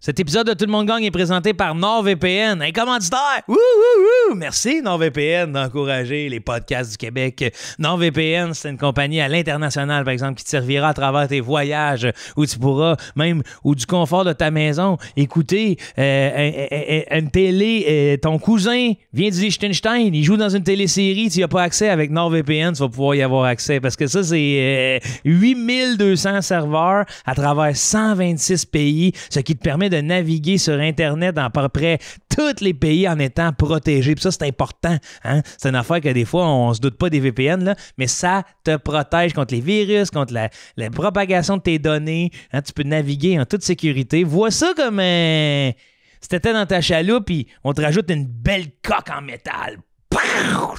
Cet épisode de Tout le monde gagne est présenté par NordVPN, un commanditaire. Wouh, wouh, wouh. Merci NordVPN d'encourager les podcasts du Québec. NordVPN, c'est une compagnie à l'international, par exemple, qui te servira à travers tes voyages, où tu pourras, même, ou du confort de ta maison, écouter une télé. Ton cousin vient du Liechtenstein, il joue dans une télésérie, tu n'y as pas accès avec NordVPN, tu vas pouvoir y avoir accès, parce que ça, c'est 8200 serveurs à travers 126 pays, ce qui te permet de naviguer sur Internet dans à peu près tous les pays en étant protégé. Puis ça, c'est important. Hein? C'est une affaire que des fois, on se doute pas des VPN, là, mais ça te protège contre les virus, contre la propagation de tes données. Hein? Tu peux naviguer en toute sécurité. Vois ça comme si t'étais dans ta chaloupe et on te rajoute une belle coque en métal.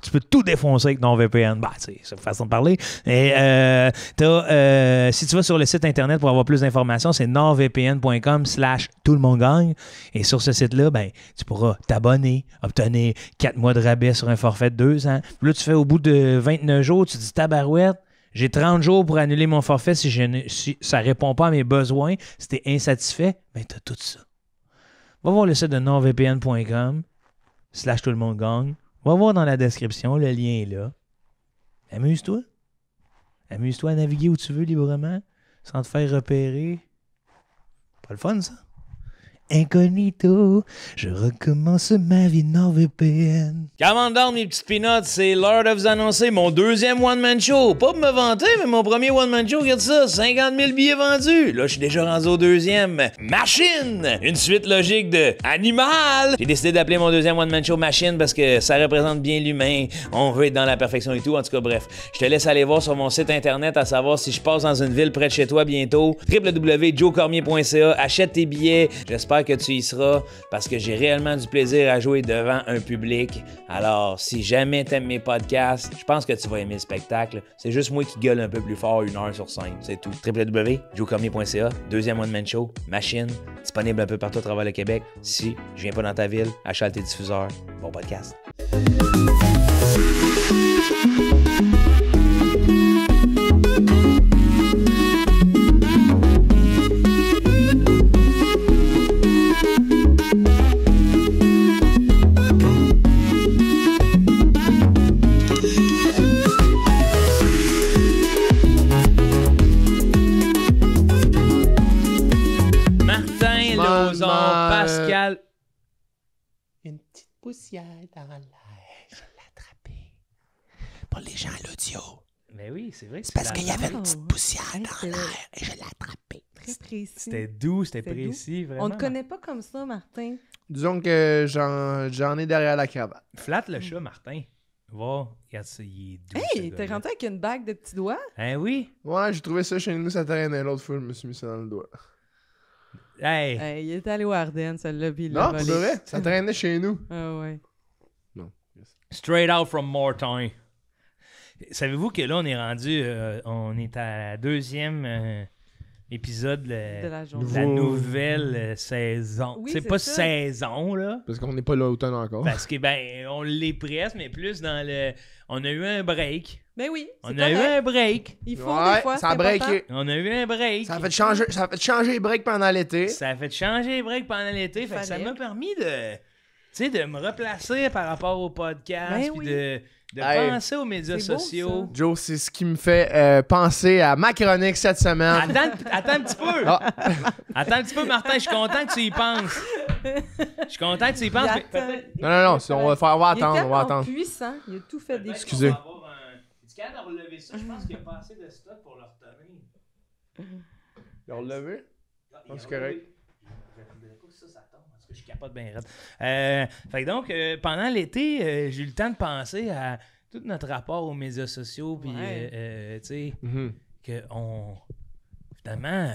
Tu peux tout défoncer avec NordVPN. Bah, c'est une façon de parler. Et si tu vas sur le site internet pour avoir plus d'informations, c'est nordvpn.com/tout-le-monde-gagne. Et sur ce site-là, ben, tu pourras t'abonner, obtenir 4 mois de rabais sur un forfait de 2 ans. Puis là, tu fais au bout de 29 jours, tu dis tabarouette, j'ai 30 jours pour annuler mon forfait si ça ne répond pas à mes besoins. Si tu es insatisfait, ben, tu as tout ça. Va voir le site de nordvpn.com/tout-le-monde-gagne. Va voir dans la description, le lien est là. Amuse-toi. Amuse-toi à naviguer où tu veux librement, sans te faire repérer. Pas le fun, ça? Incognito, je recommence ma vie NordVPN. Comment down, mes petites peanuts, c'est l'heure de vous annoncer mon deuxième one-man show. Pas pour me vanter, mais mon premier one-man show, regarde ça, 50 000 billets vendus. Là, je suis déjà rendu au deuxième. Machine! Une suite logique de Animal! J'ai décidé d'appeler mon deuxième one-man show Machine parce que ça représente bien l'humain. On veut être dans la perfection et tout. En tout cas, bref, je te laisse aller voir sur mon site internet à savoir si je passe dans une ville près de chez toi bientôt. www.joecormier.ca. Achète tes billets. J'espère que tu y seras parce que j'ai réellement du plaisir à jouer devant un public. Alors, si jamais t'aimes mes podcasts, je pense que tu vas aimer le spectacle. C'est juste moi qui gueule un peu plus fort 1 heure sur scène, c'est tout. www.joecormier.ca, deuxième one-man show, Machine, disponible un peu partout à travers le Québec. Si je viens pas dans ta ville, achète tes diffuseurs. Bon podcast. Pascal. Une petite poussière dans l'air, je l'ai attrapée. Pour les gens à l'audio. Mais oui, c'est vrai. C'est parce qu'il y avait une petite poussière dans l'air et je l'ai attrapée. Très précis. C'était doux, c'était précis, doux. vraiment. On ne te connaît pas comme ça, Martin. Disons que j'en ai derrière la cravate. Flatte le chat, Martin. Va, regarde ça, il est doux. Hey, t'es rentré avec une bague de petits doigts? Hein, oui? Ouais, j'ai trouvé ça chez nous, ça traînait. L'autre fois, je me suis mis ça dans le doigt. Hey! Hey, il est allé au Ardennes, celle-là, puis il l'a Non, pour volé. de vrai, ça traînait chez nous. Ah ouais. Non. Straight out from Mortain. Savez-vous que là, on est rendu... on est à la deuxième épisode de la journée. la nouvelle saison. Oui, c'est c'est pas ça. saison, là. Parce qu'on n'est pas là automne encore. Parce que, ben, on l'est presque, mais plus dans le... On a eu un break. Ben oui, c'est On a eu correct. un break. Il faut Ouais, des fois, ça a c'est breaké. important. On a eu un break. Ça a fait changer les breaks pendant l'été. Ça a fait changer les breaks pendant l'été. Fait que ça Fallait. m'a permis de me replacer par rapport au podcast. Ben Puis oui. de Hey. penser aux médias C'est beau, sociaux. Joe, c'est ce qui me fait penser à ma chronique cette semaine. Attends un petit peu. Ah. Attends un petit peu, Martin. Je suis content que tu y penses. Je suis content que tu y penses. Il mais attend. peut-être- Non, on va Il est attendre, on va tellement attendre. puissant, il a tout fait des peut-être Excusez. qu'on va avoir un- Es-tu capable de relever ça? Je pense qu'il n'y a pas assez de stock pour le retenir. Ils ont relevé? Il c'est correct. Je voudrais pas que ça tombe parce que je capote bien raide. Fait que donc, pendant l'été, j'ai eu le temps de penser à tout notre rapport aux médias sociaux. Puis, Ouais. tu sais, Mhm. qu'on. Finalement,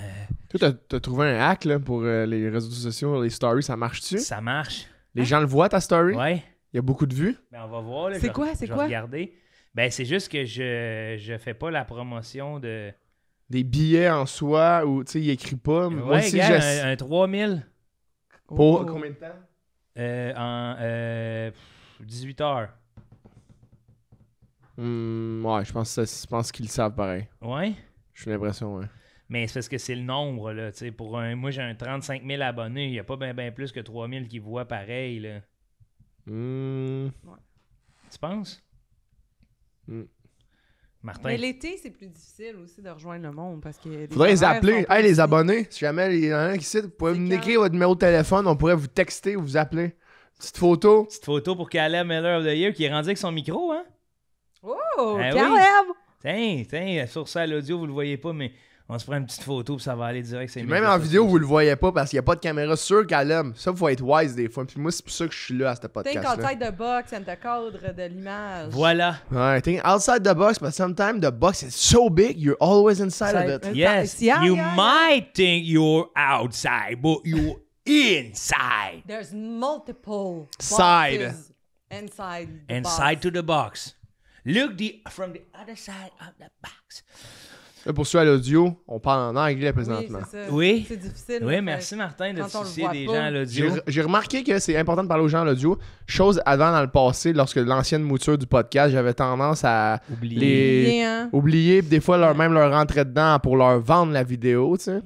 Toi, t'as trouvé un hack là, pour les réseaux sociaux, les stories, ça marche-tu? ça marche. Les gens le voient, ta story? Ouais. Il y a beaucoup de vues? Ben, on va voir. Là, C'est je vais- quoi, je vais quoi? regarder. Ben, c'est juste que je fais pas la promotion de. Des billets en soi, ou tu sais, il écrit pas. Moi Ouais, aussi, gars, j'ai... un 3000 Pour Oh. combien de temps? en 18 heures. Ouais, je pense qu'ils le savent pareil. Ouais. J'ai l'impression, ouais. Mais c'est parce que c'est le nombre, là. Tu sais, moi, j'ai un 35 000 abonnés. Il n'y a pas bien plus que 3 000 qui voient pareil, là. Tu penses? Martin? Mais l'été, c'est plus difficile aussi de rejoindre le monde parce que... Faudrait les horaires appeler. sont pas Hey, les aussi- abonnés, si jamais il y en a un qui cite, vous pouvez C'est me quand? écrire votre numéro de téléphone, on pourrait vous texter ou vous appeler. Petite photo. Petite photo pour Caleb Miller of the Year qui est rendu avec son micro, hein? Oh, Ah oui. Caleb! Tiens, sur ça à l'audio, vous le voyez pas, mais on se prend une petite photo puis ça va aller direct. Puis même en vidéo, vous le voyez pas parce qu'il n'y a pas de caméra sur Caleb. Ça, faut être wise des fois. Puis moi, c'est pour ça que je suis là à ce Think podcast-là. outside the box and the cadre de l'image. Voilà. Ouais, think outside the box, but sometimes the box is so big, you're always inside of it. Yes, Yeah, you yeah, might think you're outside, but you're inside. There's multiple Side. boxes inside the Inside box. to the box. Look from the other side of the box. Là, pour ceux à l'audio, on parle en anglais Oui, présentement. c'est ça. Oui. C'est difficile. Oui, là, merci Martin de quand on le soucier voit des pas. gens à l'audio. J'ai remarqué que c'est important de parler aux gens à l'audio. Chose avant dans le passé, lorsque l'ancienne mouture du podcast, j'avais tendance à Oublié. Bien, hein? oublier, puis des fois même leur rentrer dedans pour leur vendre la vidéo, tu sais.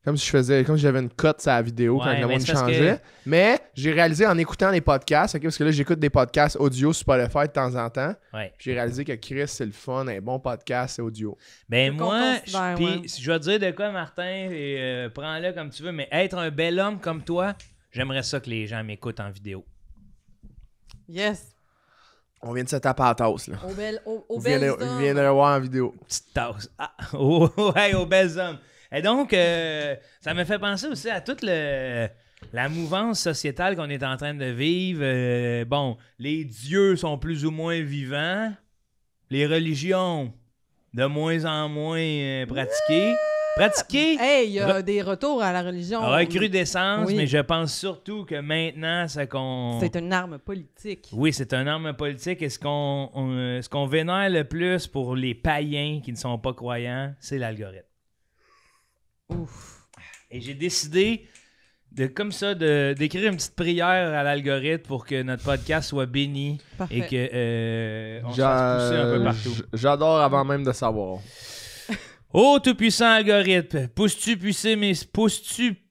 Comme si j'avais une cote sur la vidéo Ouais, quand le mais monde c'est parce changeait. que- Mais j'ai réalisé en écoutant les podcasts, ok, parce que là j'écoute des podcasts audio sur Spotify de temps en temps. Ouais. J'ai réalisé que Chris, c'est le fun, un bon podcast, c'est audio. Ben qu'on moi, considère, puis ouais. je vais te dire de quoi, Martin, et, prends-le comme tu veux, mais être un bel homme comme toi, j'aimerais ça que les gens m'écoutent en vidéo. Yes. On vient de se taper à la tasse, là. Au Vous viendrez bel vous viendrez le voir en vidéo. Petite tasse. Ah, oh, ouais, aux belles hommes. Et donc, ça me fait penser aussi à toute la mouvance sociétale qu'on est en train de vivre. Bon, les dieux sont plus ou moins vivants. Les religions, de moins en moins pratiquées. Pratiquées, Hey, il y a des retours à la religion. recrudescence, Oui. mais je pense surtout que maintenant, C'est une arme politique. Oui, c'est une arme politique. Et ce qu'on vénère le plus pour les païens qui ne sont pas croyants, c'est l'algorithme. Ouf. Et j'ai décidé d'écrire une petite prière à l'algorithme pour que notre podcast soit béni Parfait. et que on se fasse pousser un peu partout. J'adore avant même de savoir. Ô tout-puissant algorithme, pousses-tu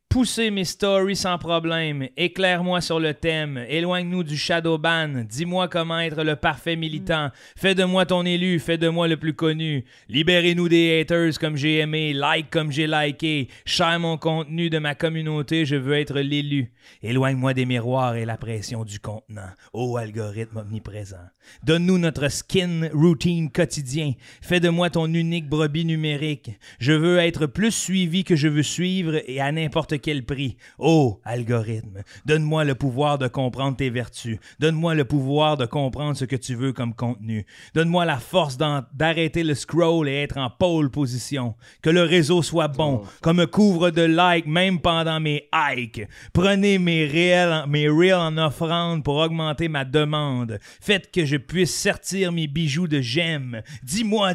pousser mes stories sans problème? Éclaire-moi sur le thème. Éloigne-nous du shadowban. Dis-moi comment être le parfait militant. Fais de moi ton élu. Fais de moi le plus connu. Libérez-nous des haters comme j'ai aimé. Like comme j'ai liké. Share mon contenu de ma communauté. Je veux être l'élu. Éloigne-moi des miroirs et la pression du contenant. Ô algorithme omniprésent. Donne-nous notre skin routine quotidien. Fais de moi ton unique brebis numérique. Je veux être plus suivi que je veux suivre et à n'importe quel prix. Oh, algorithme, donne-moi le pouvoir de comprendre tes vertus. Donne-moi le pouvoir de comprendre ce que tu veux comme contenu. Donne-moi la force d'arrêter le scroll et être en pole position. Que le réseau soit bon, qu'on me couvre de likes même pendant mes hikes. Prenez mes reels en offrande pour augmenter ma demande. Faites que je puisse sortir mes bijoux de j'aime. Dis-moi,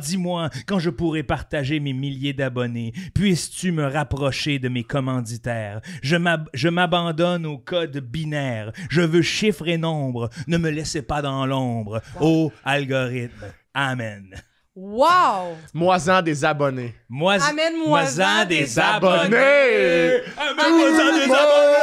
quand je pourrai partager mes milliers d'abonnés. Puisses-tu me rapprocher de mes commanditaires? Je m'abandonne au code binaire. Je veux chiffres et nombres. Ne me laissez pas dans l'ombre. Ô algorithme. Amen. Wow! Moisant des abonnés. Amène-moi-en des abonnés. Amène-moi-en des abonnés.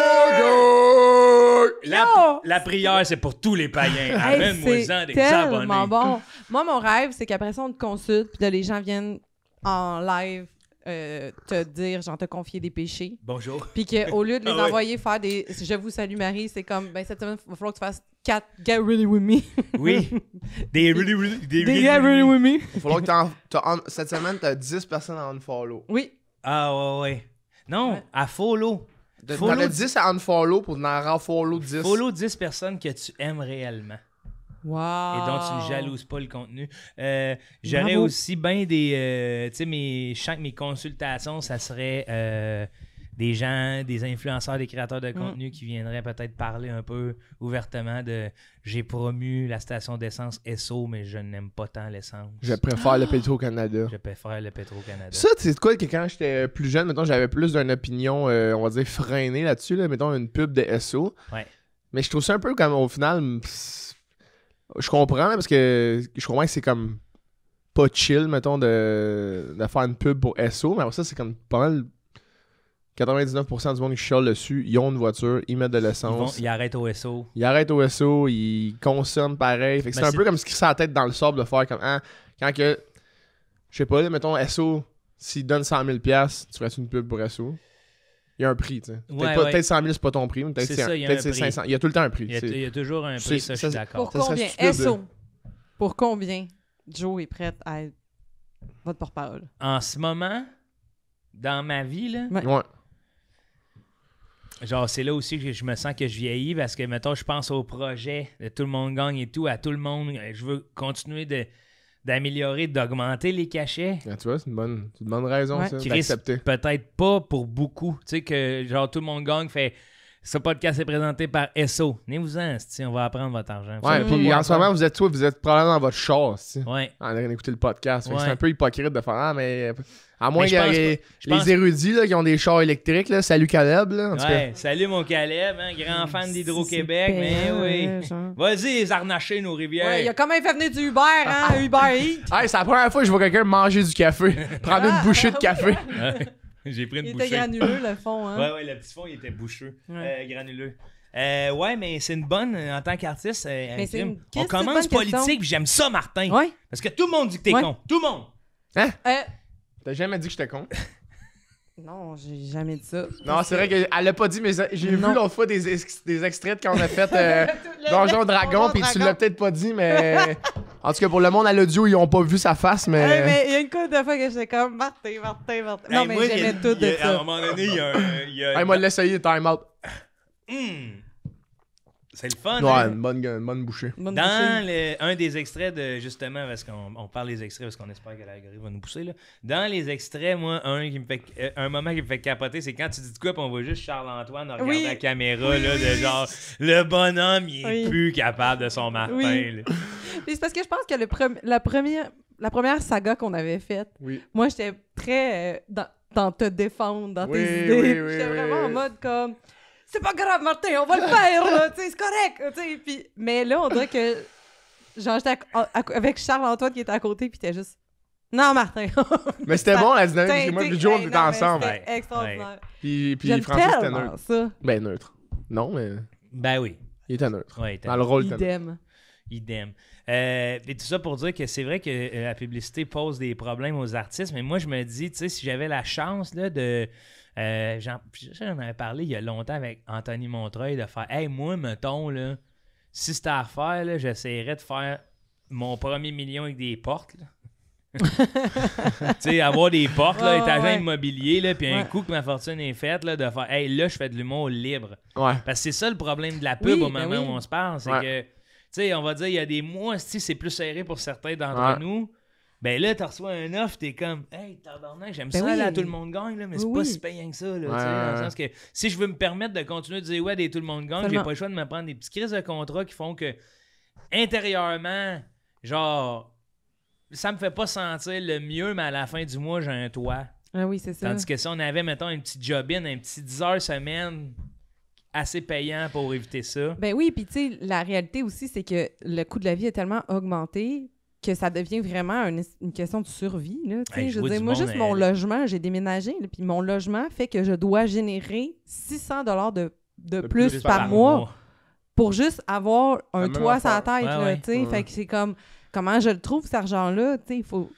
La prière, c'est pour tous les païens. Hey, Amène-moi-en c'est des tellement abonnés. bon. Moi, mon rêve, c'est qu'après ça, on te consulte, puis là, les gens viennent en live te dire, genre, te confier des péchés. Bonjour. Puis qu'au lieu de les Ah ouais. envoyer faire des « Je vous salue Marie », c'est comme, ben cette semaine, il va falloir que tu fasses 4 « Get ready with me Oui. Des ». Des « Get ready with me Il faudra que cette semaine, t'as 10 personnes à unfollow. ». Oui. Ah ouais. Non, Ouais. à follow. T'en as 10 à unfollow pour en follow 10. Follow 10 personnes que tu aimes réellement Wow. et dont tu ne jalouses pas le contenu. J'aurais Bravo. aussi bien des... tu sais, je sens que mes consultations, ça serait des gens, des influenceurs, des créateurs de contenu qui viendraient peut-être parler un peu ouvertement de « J'ai promu la station d'essence Esso, mais je n'aime pas tant l'essence. Je préfère le Petro-Canada. Je préfère le Petro-Canada. » Ça, c'est quoi que quand j'étais plus jeune, mettons, j'avais plus d'une opinion, on va dire, freinée là-dessus, là, mettons, une pub de SO. Ouais. Mais je trouve ça un peu comme, au final, je comprends, là, parce que je comprends que c'est comme pas chill, mettons, de faire une pub pour SO, mais après ça, c'est comme pas mal. 99% du monde qui chiale dessus, ils ont une voiture, ils mettent de l'essence. Ils arrêtent au SO. Ils arrêtent au SO, ils consomment pareil. Fait que c'est un peu comme ce qui sent la tête dans le sable de faire comme quand que. Je sais pas, mettons SO, s'ils donnent 100 000$, tu ferais une pub pour SO? Il y a un prix, tu sais. Peut-être 100 000, c'est pas ton prix, mais peut-être c'est 500. Il y a tout le temps un prix. Il y a toujours un prix, ça, je suis d'accord. Pour combien? SO. Pour combien Joe est prête à être votre porte-parole? En ce moment, dans ma vie, là, Ouais. genre, c'est là aussi que je me sens que je vieillis parce que, mettons, je pense au projet de Tout le monde gagne et tout, à tout le monde. Je veux continuer d'améliorer, d'augmenter les cachets. Ah, tu vois, c'est une bonne raison, ça, d'accepter. Peut-être pas pour beaucoup. Tu sais, que genre, Tout le monde gagne fait... Ce podcast est présenté par SO. Venez-vous-en, on va apprendre votre argent. Ouais, puis en ce moment, vous êtes probablement dans votre char, ouais. en train d'écouter le podcast. Ouais. C'est un peu hypocrite de faire mais à moins Mais qu'il y ait les érudits là, qui ont des chars électriques, là, salut Caleb. Là, en tout cas. Salut mon Caleb, grand fan d'Hydro-Québec. Mais oui. Vas-y, les arnacher nos rivières. Ouais, il a quand même fait venir du Uber, Uber Eats. Hey, c'est la première fois que je vois quelqu'un manger du café, prendre une bouchée de café. J'ai pris une il bouchée. était granuleux, le fond. Hein? Ouais, le petit fond, il était boucheux. Granuleux. Ouais, mais c'est une bonne, en tant qu'artiste, on commence politique, puis j'aime ça, Martin. Ouais. Parce que tout le monde dit que t'es con. Tout le monde. Hein? T'as jamais dit que j'étais con? Non, j'ai jamais dit ça. Non, c'est vrai qu'elle l'a pas dit, mais j'ai vu l'autre fois des extraits de quand on a fait Donjon Dragon, puis tu l'as peut-être pas dit, mais... En tout cas, pour le monde à l'audio, ils ont pas vu sa face, mais... Hey, mais il y a une couple de fois que j'étais comme Martin. Non, mais j'aimais tout de ça. À un moment donné, il y a... Hey, moi, l'essayer, time out. C'est le fun. Ouais, hein? une bonne bouchée. Dans un des extraits de, justement, parce qu'on parle des extraits, parce qu'on espère que l'algorithme va nous pousser, là. Dans les extraits, moi, un moment qui me fait capoter, c'est quand tu dis de quoi, puis on voit juste Charles-Antoine regarder la caméra, là, de genre, le bonhomme, il est plus capable de son Martin. Oui. Puis c'est parce que je pense que la première saga qu'on avait faite, moi, j'étais très dans te défendre, dans tes idées. J'étais vraiment en mode comme... C'est pas grave, Martin, on va le faire, là, c'est correct, puis... Mais là, on dirait que, genre, j'étais avec Charles-Antoine qui était à côté, puis t'es juste, non, Martin. Mais c'était bon, la dynamique, moi et Joe, on était ensemble. C'était extraordinaire. Puis Francis, c'était neutre. Ça. Ben, neutre. Non, mais... Ben oui. Il était neutre. Ouais, dans le rôle, Idem. Et tout ça pour dire que c'est vrai que la publicité pose des problèmes aux artistes, mais moi, je me dis, tu sais, si j'avais la chance, là, de... j'en avais parlé il y a longtemps avec Anthony Montreuil de faire hey, moi, mettons, là, si c'était à refaire, là, j'essaierais de faire mon premier million avec des portes. Tu sais, avoir des portes, là, être agent immobilier, là, puis un coup que ma fortune est faite, là, de faire hey, là, je fais de l'humour libre. Parce que c'est ça le problème de la pub au moment où on se parle, c'est que, tu sais, on va dire, il y a des mois, si c'est plus serré pour certains d'entre nous. Ben là, tu reçois un offre, t'es comme, hey, tabarnak, j'aime ça, là, tout le monde gagne, là, mais c'est pas si payant que ça, là, dans le sens que si je veux me permettre de continuer de dire, des tout le monde gagne, j'ai pas le choix de me prendre des petites crises de contrat qui font que, intérieurement, genre, ça me fait pas sentir le mieux, mais à la fin du mois, j'ai un toit. Ah oui, c'est ça. Tandis que si on avait, mettons, un petit job-in, un petit 10 heures semaine, assez payant pour éviter ça. Ben oui, puis tu sais, la réalité aussi, c'est que le coût de la vie a tellement augmenté que ça devient vraiment une question de survie. Là, je veux dire, moi, juste mon logement, j'ai déménagé, puis mon logement fait que je dois générer 600 $ de plus par mois pour juste avoir un toit sur la tête. Fait que c'est comme, comment je le trouve, cet argent-là? Il faut...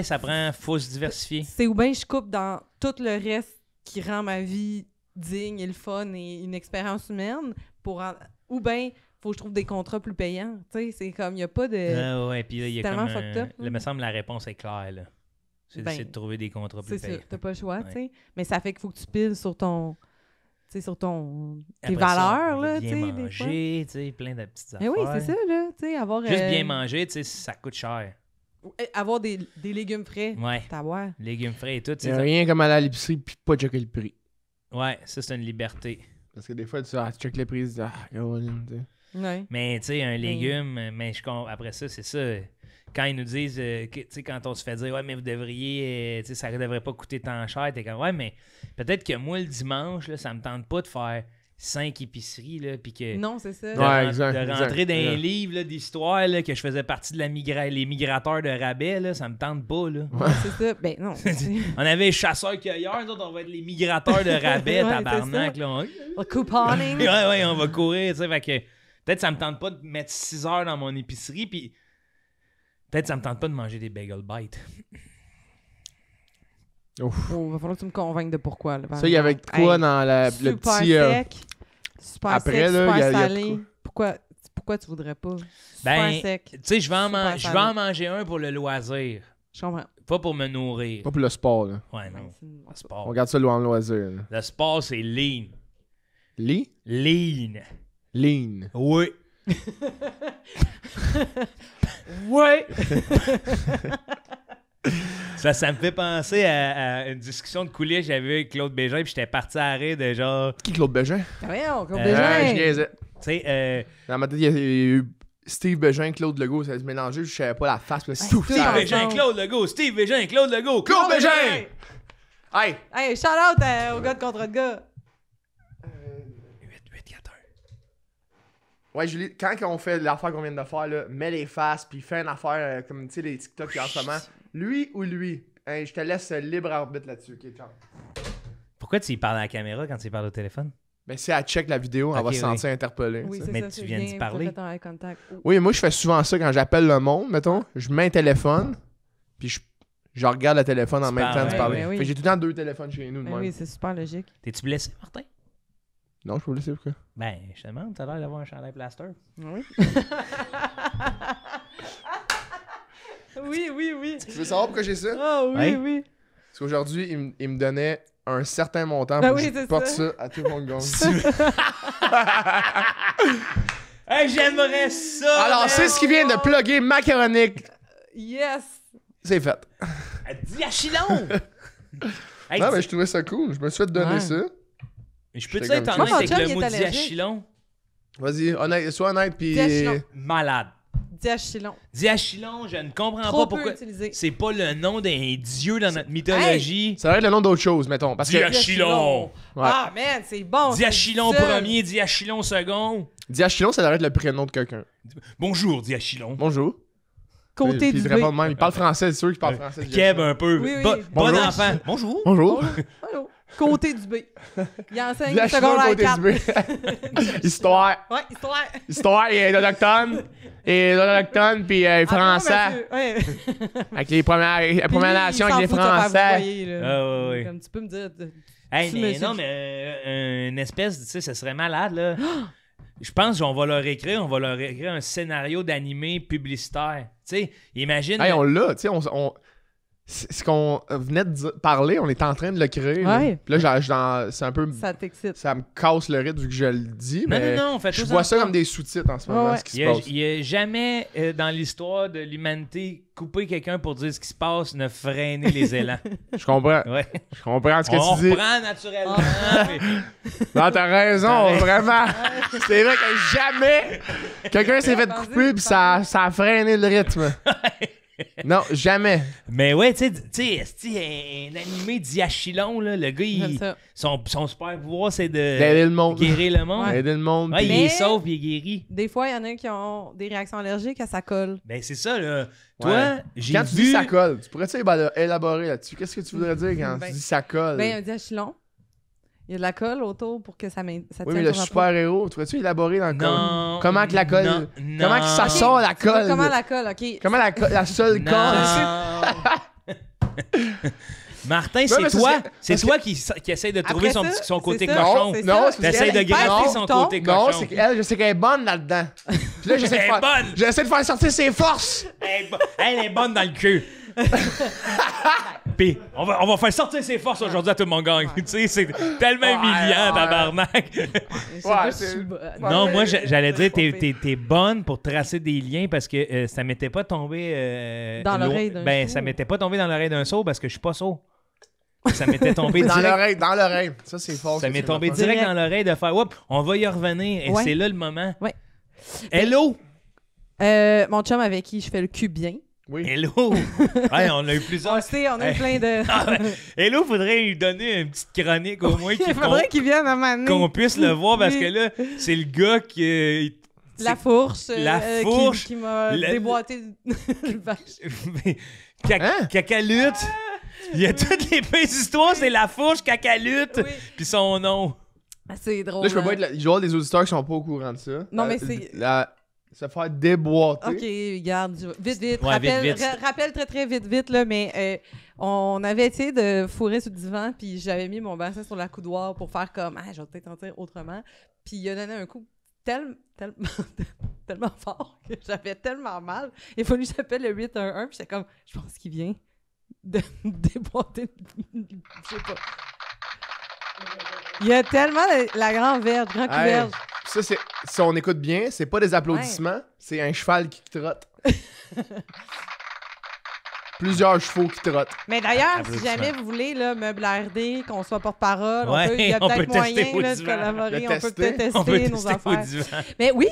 ça faut se diversifier. C'est ou bien je coupe dans tout le reste qui rend ma vie digne et le fun et une expérience humaine, ou bien faut que je trouve des contrats plus payants. C'est comme, il n'y a pas de... puis là, il y a tellement comme fucked up. Il me semble que la réponse est claire, là. C'est d'essayer de trouver des contrats plus payants. C'est ça, t'as pas le choix, tu sais. Mais ça fait qu'il faut que tu piles sur ton... tes Après valeurs, ça, là, bien manger, plein de petites affaires. Mais oui, c'est ça, là, tu sais, avoir... Juste bien manger, ça coûte cher. Avoir des légumes frais, t'avoir. Légumes frais et tout. Il n'y a rien comme aller à l'épicerie puis pas checker le prix. Ouais, ça, c'est une liberté. Parce que des fois, tu checkes les prix, tu dis, Ouais. Mais tu sais, un légume, mais après ça, c'est ça. Quand ils nous disent, tu sais, quand on se fait dire, mais vous devriez, tu sais, ça ne devrait pas coûter tant cher, t'es comme, mais peut-être que moi, le dimanche, là, ça me tente pas de faire 5 épiceries, là, puis que... Non, c'est ça. De rentrer dans un livre là, d'histoire, là, que je faisais partie de les migrateurs de rabais, là, ça me tente pas, là. Ouais, c'est ça. Ben non. On avait les chasseurs-cueilleurs, nous autres, on va être les migrateurs de rabais, Ouais, tabarnak, là. Le couponing. Ouais, on va courir, tu sais, fait que... Peut-être ça me tente pas de mettre 6 heures dans mon épicerie, puis... Peut-être ça me tente pas de manger des bagel bites. Ouf. Oh, va falloir que tu me convainques de pourquoi. Là, Ça, il y avait quoi dans le super petit... sec, super après, sec, là, super y a salé. Pourquoi tu voudrais pas? Super sec. Tu sais, je vais Super en manger un pour le loisir. Je comprends. Pas pour me nourrir. Pas pour le sport, là. Ouais, non. Ouais, Le sport. On regarde ça loin en loisir. Là. Le sport, c'est lean. Lean. Lean. Oui. Ouais! Ça me fait penser à une discussion de coulisses que j'avais avec Claude Bégin, puis j'étais parti à rire de genre... Qui, Claude Bégin? Voyons, Claude Je Bégin! niaisais. Tu sais, Dans ma tête, il y a eu Steve Bégin, Claude Legault, ça se mélangeait, je savais pas la face. Puis là, tout Steve Steve ça. Bégin, Claude Legault, Steve Bégin, Claude Legault, Claude Bégin! Hey! Hey, shout out au gars de contre de gars! 8-4-1. Ouais, Julie, quand on fait l'affaire qu'on vient de faire, là, mets les faces, puis fais une affaire comme, tu sais, les TikTok qu'il y a en ce moment. Lui ou lui? Hey, je te laisse libre arbitre là-dessus, ok, ciao. Pourquoi tu y parles à la caméra quand tu y parles au téléphone? Ben, si elle check la vidéo, elle Ok, va se oui. sentir interpellée. Oui, tu sais. c'est Mais ça, tu c'est viens d'y bien, parler. t'as fait ton eye contact. Oh. Oui, moi, je fais souvent ça quand j'appelle le monde, mettons. Je mets un téléphone, puis je regarde le téléphone en Tu même parles, temps de ouais, parler. ouais, oui. Fait que j'ai tout le temps 2 téléphones chez nous. De Ben même. oui, c'est super logique. T'es-tu blessé, Martin? Non, je peux vous laisser pourquoi? Ben, je te demande, t'as l'air d'avoir un chandail plaster. Oui. oui. Tu veux savoir pourquoi j'ai ça? Oh Ouais. oui. Parce qu'aujourd'hui, il me donnait un certain montant Ben pour oui, que je c'est porte ça. ça à tout le monde gagne. Hey, j'aimerais ça! Alors, man! c'est ce qui vient de plugger ma chronique. Yes! C'est fait. Diachylon! Hey, Non, mais je trouvais ça cool. Je me suis fait donner Ouais. ça. je peux-tu j'étais être comme- honnête Moi, mon avec chum, le il mot est allergique. diachylon? Vas-y, honnête, sois honnête, puis... Diachylon. Malade. Diachylon. Diachylon, je ne comprends Trop pas peu pourquoi. utilisé. C'est pas le nom d'un dieu dans notre mythologie. Ça devrait être le nom d'autre chose, mettons. Parce que Diachylon! Ouais. Ah, man, c'est bon. Diachylon c'est ça. premier, Diachylon second. Diachylon, ça devrait être le prénom de quelqu'un. Bonjour, Diachylon. Bonjour. Côté Puis du il B. répond de même. Il parle français, c'est sûr qu'il parle français. Keb un peu. Oui, oui. Bon Bonjour. enfant. Bonjour. Bonjour. Allô. Côté du B. Il enseigne Diachylon, secondaire côté 4. du B. Histoire. Ouais, histoire. Histoire, il est autochtone. Et autochtone, puis français. Ouais. Avec les Premières Nations, avec les Français. Ah, ouais. Comme tu peux me dire. Hey, Tu mais me non, dis- mais une espèce, tu sais, ça serait malade, là. Je pense qu'on va leur écrire un scénario d'animé publicitaire. Tu sais, imagine. Hey, on l'a, tu sais, c'est ce qu'on venait de parler, on est en train de le créer. Là. Ouais. Puis là, c'est un peu... Ça t'excite. Ça me casse le rythme vu que je le dis, mais non, fais je tout vois ça ça comme des sous-titres en ce moment, Ouais. ce qui se passe. Il n'y a jamais dans l'histoire de l'humanité couper quelqu'un pour dire ce qui se passe, ne freiner les élans. Je comprends. Ouais. Je comprends ce que On tu dis. reprend naturellement. puis- Non, t'as raison, T'as raison. vraiment. C'est vrai que jamais quelqu'un s'est fait Vas-y, couper puis ça a freiné le rythme. Non, jamais. Mais ouais, tu sais, un animé Diachylon, là, le gars, J'aime ça. son super pouvoir, c'est de D'aider le monde. guérir le monde. Aider le monde. Ouais, puis- il Mais- est sauf, il est guéri. Des fois, il y en a qui ont des réactions allergiques à ça colle. Ben, c'est ça, là. Toi, Ouais. j'ai Quand tu vu... dis ça colle, tu pourrais-tu élaborer là-dessus? Qu'est-ce que tu voudrais dire quand Ben- tu dis ça colle? Ben, un diachylon. Il y a de la colle autour pour que ça oui, tienne mais le sur la super-héros, tu pourrais-tu élaborer dans le Non. Comment que la colle... Non, Comment que ça non. sort la Tu vois colle? comment la colle, OK. Comment la seule colle? Non. Martin, c'est mais ça toi. serait- C'est parce toi qui essaie de trouver Après ça, son côté c'est ça. cochon. C'est Non, ça. c'est parce T'essayes de qu'elle- gratter pèse son le ton. côté Non, cochon. c'est qu'elle, je sais qu'elle est bonne là-dedans. Puis là, j'essaie de Elle est faire... bonne. J'essaie de faire sortir ses forces. Elle est bonne dans le cul. Puis, on va faire sortir ses forces aujourd'hui à tout le monde gang. Tu sais, c'est tellement humiliant, ouais. tabarnak. Je sais Ouais, pas si c'est- je suis bonne. Non, moi, j'allais dire, Trompé. t'es bonne pour tracer des liens parce que ça m'était pas tombé... Dans l'oreille d'un Ben, sourd. ça m'était pas tombé dans l'oreille d'un sourd parce que je suis pas sourd. Ça m'était tombé Dans direct. l'oreille. Ça, c'est fort. Ça ça, m'est c'est tombé le fun. direct Direct. dans l'oreille de faire, oups, on va y revenir. Et Ouais. c'est là le moment. Ouais. Hello! Mon chum avec qui je fais le cul bien, Oui. Hello! Ouais, on a eu On plusieurs. le sait, on a eu plein de... Ah ouais. Hello, faudrait lui donner une petite chronique au moins Il faudrait qu'il vienne à un moment qu'on puisse le voir parce Oui. que là, c'est le gars qui. La fourche. La fourche, Qui m'a déboîté le vache. Hein? Cacalute. Il y a toutes les belles histoires, c'est la fourche, Cacalute, Oui. puis son nom. Ah, c'est drôle. Là, je peux hein. pas être. Il doit y avoir des auditeurs qui sont pas au courant de ça. Non, mais c'est- Se faire déboîter. OK, regarde. Vite. Ouais, Rappelle, vite. rappelle très vite, là, mais on avait essayé de fourrer sur le divan, puis j'avais mis mon bassin sur la coudoir pour faire comme, je vais peut-être en tirer autrement. Puis il a donné un coup tellement fort que j'avais tellement mal. Il a fallu que j'appelle le 811, puis j'étais comme, je pense qu'il vient de me déboîter. Je sais pas. Il y a tellement la grande verge, grand cul Hey, verge. ça, c'est. Si on écoute bien, c'est pas des applaudissements, c'est un cheval qui trotte. Plusieurs chevaux qui trottent. Mais d'ailleurs, si Applaudissements. jamais vous voulez, là, Meuble RD, qu'on soit porte-parole, Ouais, il y a on peut-être peut tester moyen vos là, de divans. collaborer, De on peut tester. peut-être On peut tester nos tester au affaires. divan. Mais oui,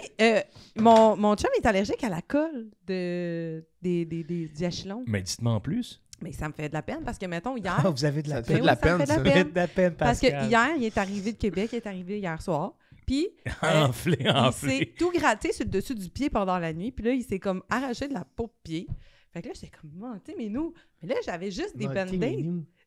mon chum est allergique à la colle des diachylons. Mais dites-moi en plus. Mais ça me fait de la peine parce que, mettons, hier... Ah, vous avez de Ça la te peine. fait de la ça me peine, fait de la ça. Vous avez de la peine, Parce que Pascal. hier, il est arrivé de Québec, il est arrivé hier soir, puis Enflé. il s'est tout gratté sur le dessus du pied pendant la nuit, puis là, il s'est comme arraché de la peau de pied. Fait que là, j'étais comme, menté, mais nous... Mais là, j'avais juste des band-aids.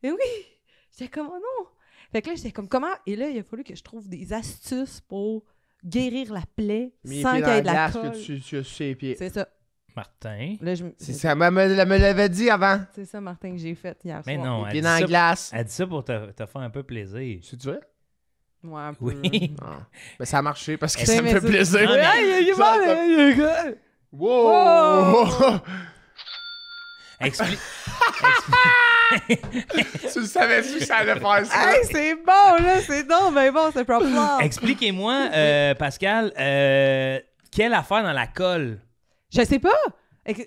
Mais oui! J'étais comme, oh non! Fait que là, j'étais comme, comment? Et là, il a fallu que je trouve des astuces pour guérir la plaie Mais sans les qu'il pieds y ait dans de la la glace colle. que tu as sur les pieds. C'est ça. Martin. Là, Ça me l'avait dit avant. c'est ça, Martin, que j'ai fait hier Mais soir. non, Les elle pieds dit, dans la ça, glace. elle dit ça pour te faire un peu plaisir. C'est vrai? Moi, un peu. Oui. Non. Mais ça a marché parce que Eh, ça me mais fait ça- plaisir. Non, mais- Hey, il est Ça, bon, ça- il est good. Wow! Explique. Tu le savais-tu que ça allait faire ça? Hey, c'est bon, là, c'est non, mais bon, c'est propre. Expliquez-moi, Pascal, quelle affaire dans la colle? Je sais pas.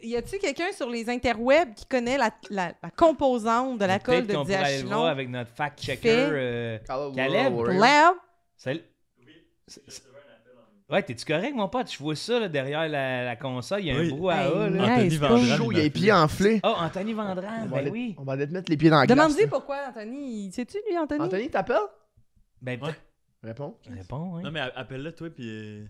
Y a-tu quelqu'un sur les interwebs qui connaît la composante de la colle Peut-être de qu'on pourrait aller le voir diachylon? avec notre fact-checker Caleb. Lab? Salut. Ouais, t'es-tu correct, mon pote? Je vois ça là, derrière la console. Il y a Oui. un brouhaha. Hey, Là. Anthony Hey, c'est Vandran, pas- Chaud, il a m'a les pieds appelé. enflés. Oh, Anthony Vandran, On va ben aller- oui. On va aller te mettre les pieds dans la glace. Demande-lui pourquoi, Anthony. Sais-tu, lui, Anthony? Anthony, t'appelles? Ben, Ouais. Réponds. réponds, hein. Non, mais appelle-le, toi, puis.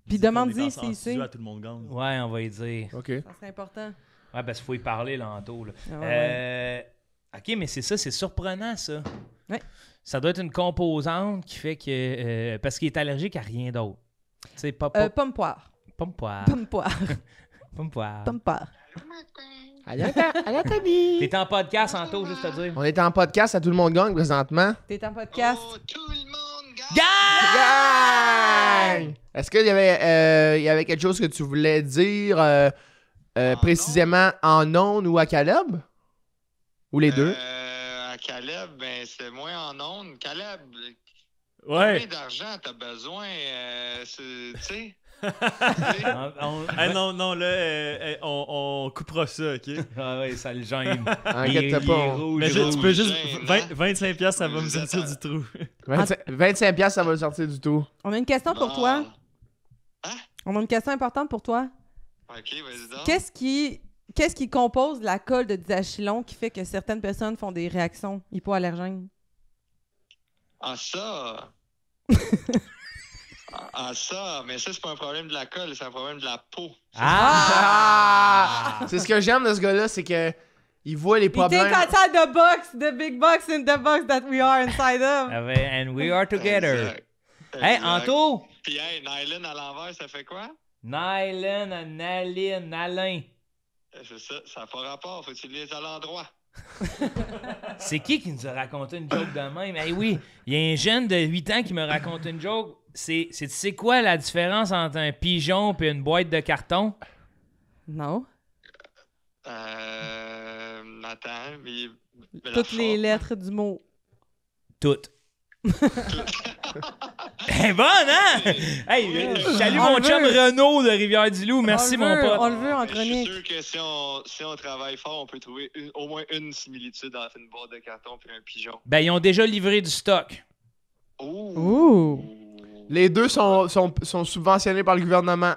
Puis dis qu'on demande-y est en s'il studio sait. à tout le monde gagne. Ouais, on va y dire. OK. Ça serait important. Ouais, parce qu'il faut y parler, là, Anto. Là. Ah ouais, OK, mais c'est ça, c'est surprenant, ça. Ouais. Ça doit être une composante qui fait que... parce qu'il est allergique à rien d'autre. Tu sais, pas Pomme poire. pomme poire. Pomme poire. Pomme poire. Pomme poire. Allô, Anthony! T'es en podcast, Anto, juste à dire. On est en podcast à Tout le monde gagne présentement. T'es en podcast. Oh, tout le monde gagne! Gang! Est-ce qu'il y avait quelque chose que tu voulais dire précisément en ondes ou à Caleb? Ou les deux? À Caleb, ben c'est moins en ondes. Caleb, Ouais! combien d'argent t'as besoin? Tu sais? Non, là, on coupera ça, OK? Ah ouais, ça le gêne. Inquiète pas. on- Mais rouge, tu peux juste. gêne, 25$, piastres, ça va me Vous êtes sortir à- du trou. 25 piastres, ça va le sortir du tout. On a une question pour toi. Hein? On a une question importante pour toi. Ok, vas-y donc. Qu'est-ce qui compose la colle de diachylon qui fait que certaines personnes font des réactions hypoallergènes? Ah, ça! Ça! Mais ça, c'est pas un problème de la colle, c'est un problème de la peau. Ah! C'est ce que j'aime de ce gars-là, c'est que il voit les You problèmes. think outside the box, the big box in the box that we are inside of. And we are together. Exact. Hey, Exact. Anto! Puis, hey, nylon à l'envers, ça fait quoi? Nylon, Naline, Alain. C'est ça, ça n'a pas rapport, faut que tu le lises à l'endroit. C'est qui nous a raconté une joke de même? Eh oui, il y a un jeune de 8 ans qui me raconte une joke. Tu sais quoi la différence entre un pigeon et une boîte de carton? Non. Attends, mais la Toutes les forme. lettres du mot. Toutes. Elle est bonne, hein? Hey, salut On mon le chum veut. Renaud de Rivière-du-Loup. Merci, On mon le veut, pote. On le veut en Mais chronique. je suis sûr que si on travaille fort, on peut trouver au moins une similitude entre une boîte de carton et un pigeon. Ben, ils ont déjà livré du stock. Oh! Ouh. Les deux sont subventionnés par le gouvernement.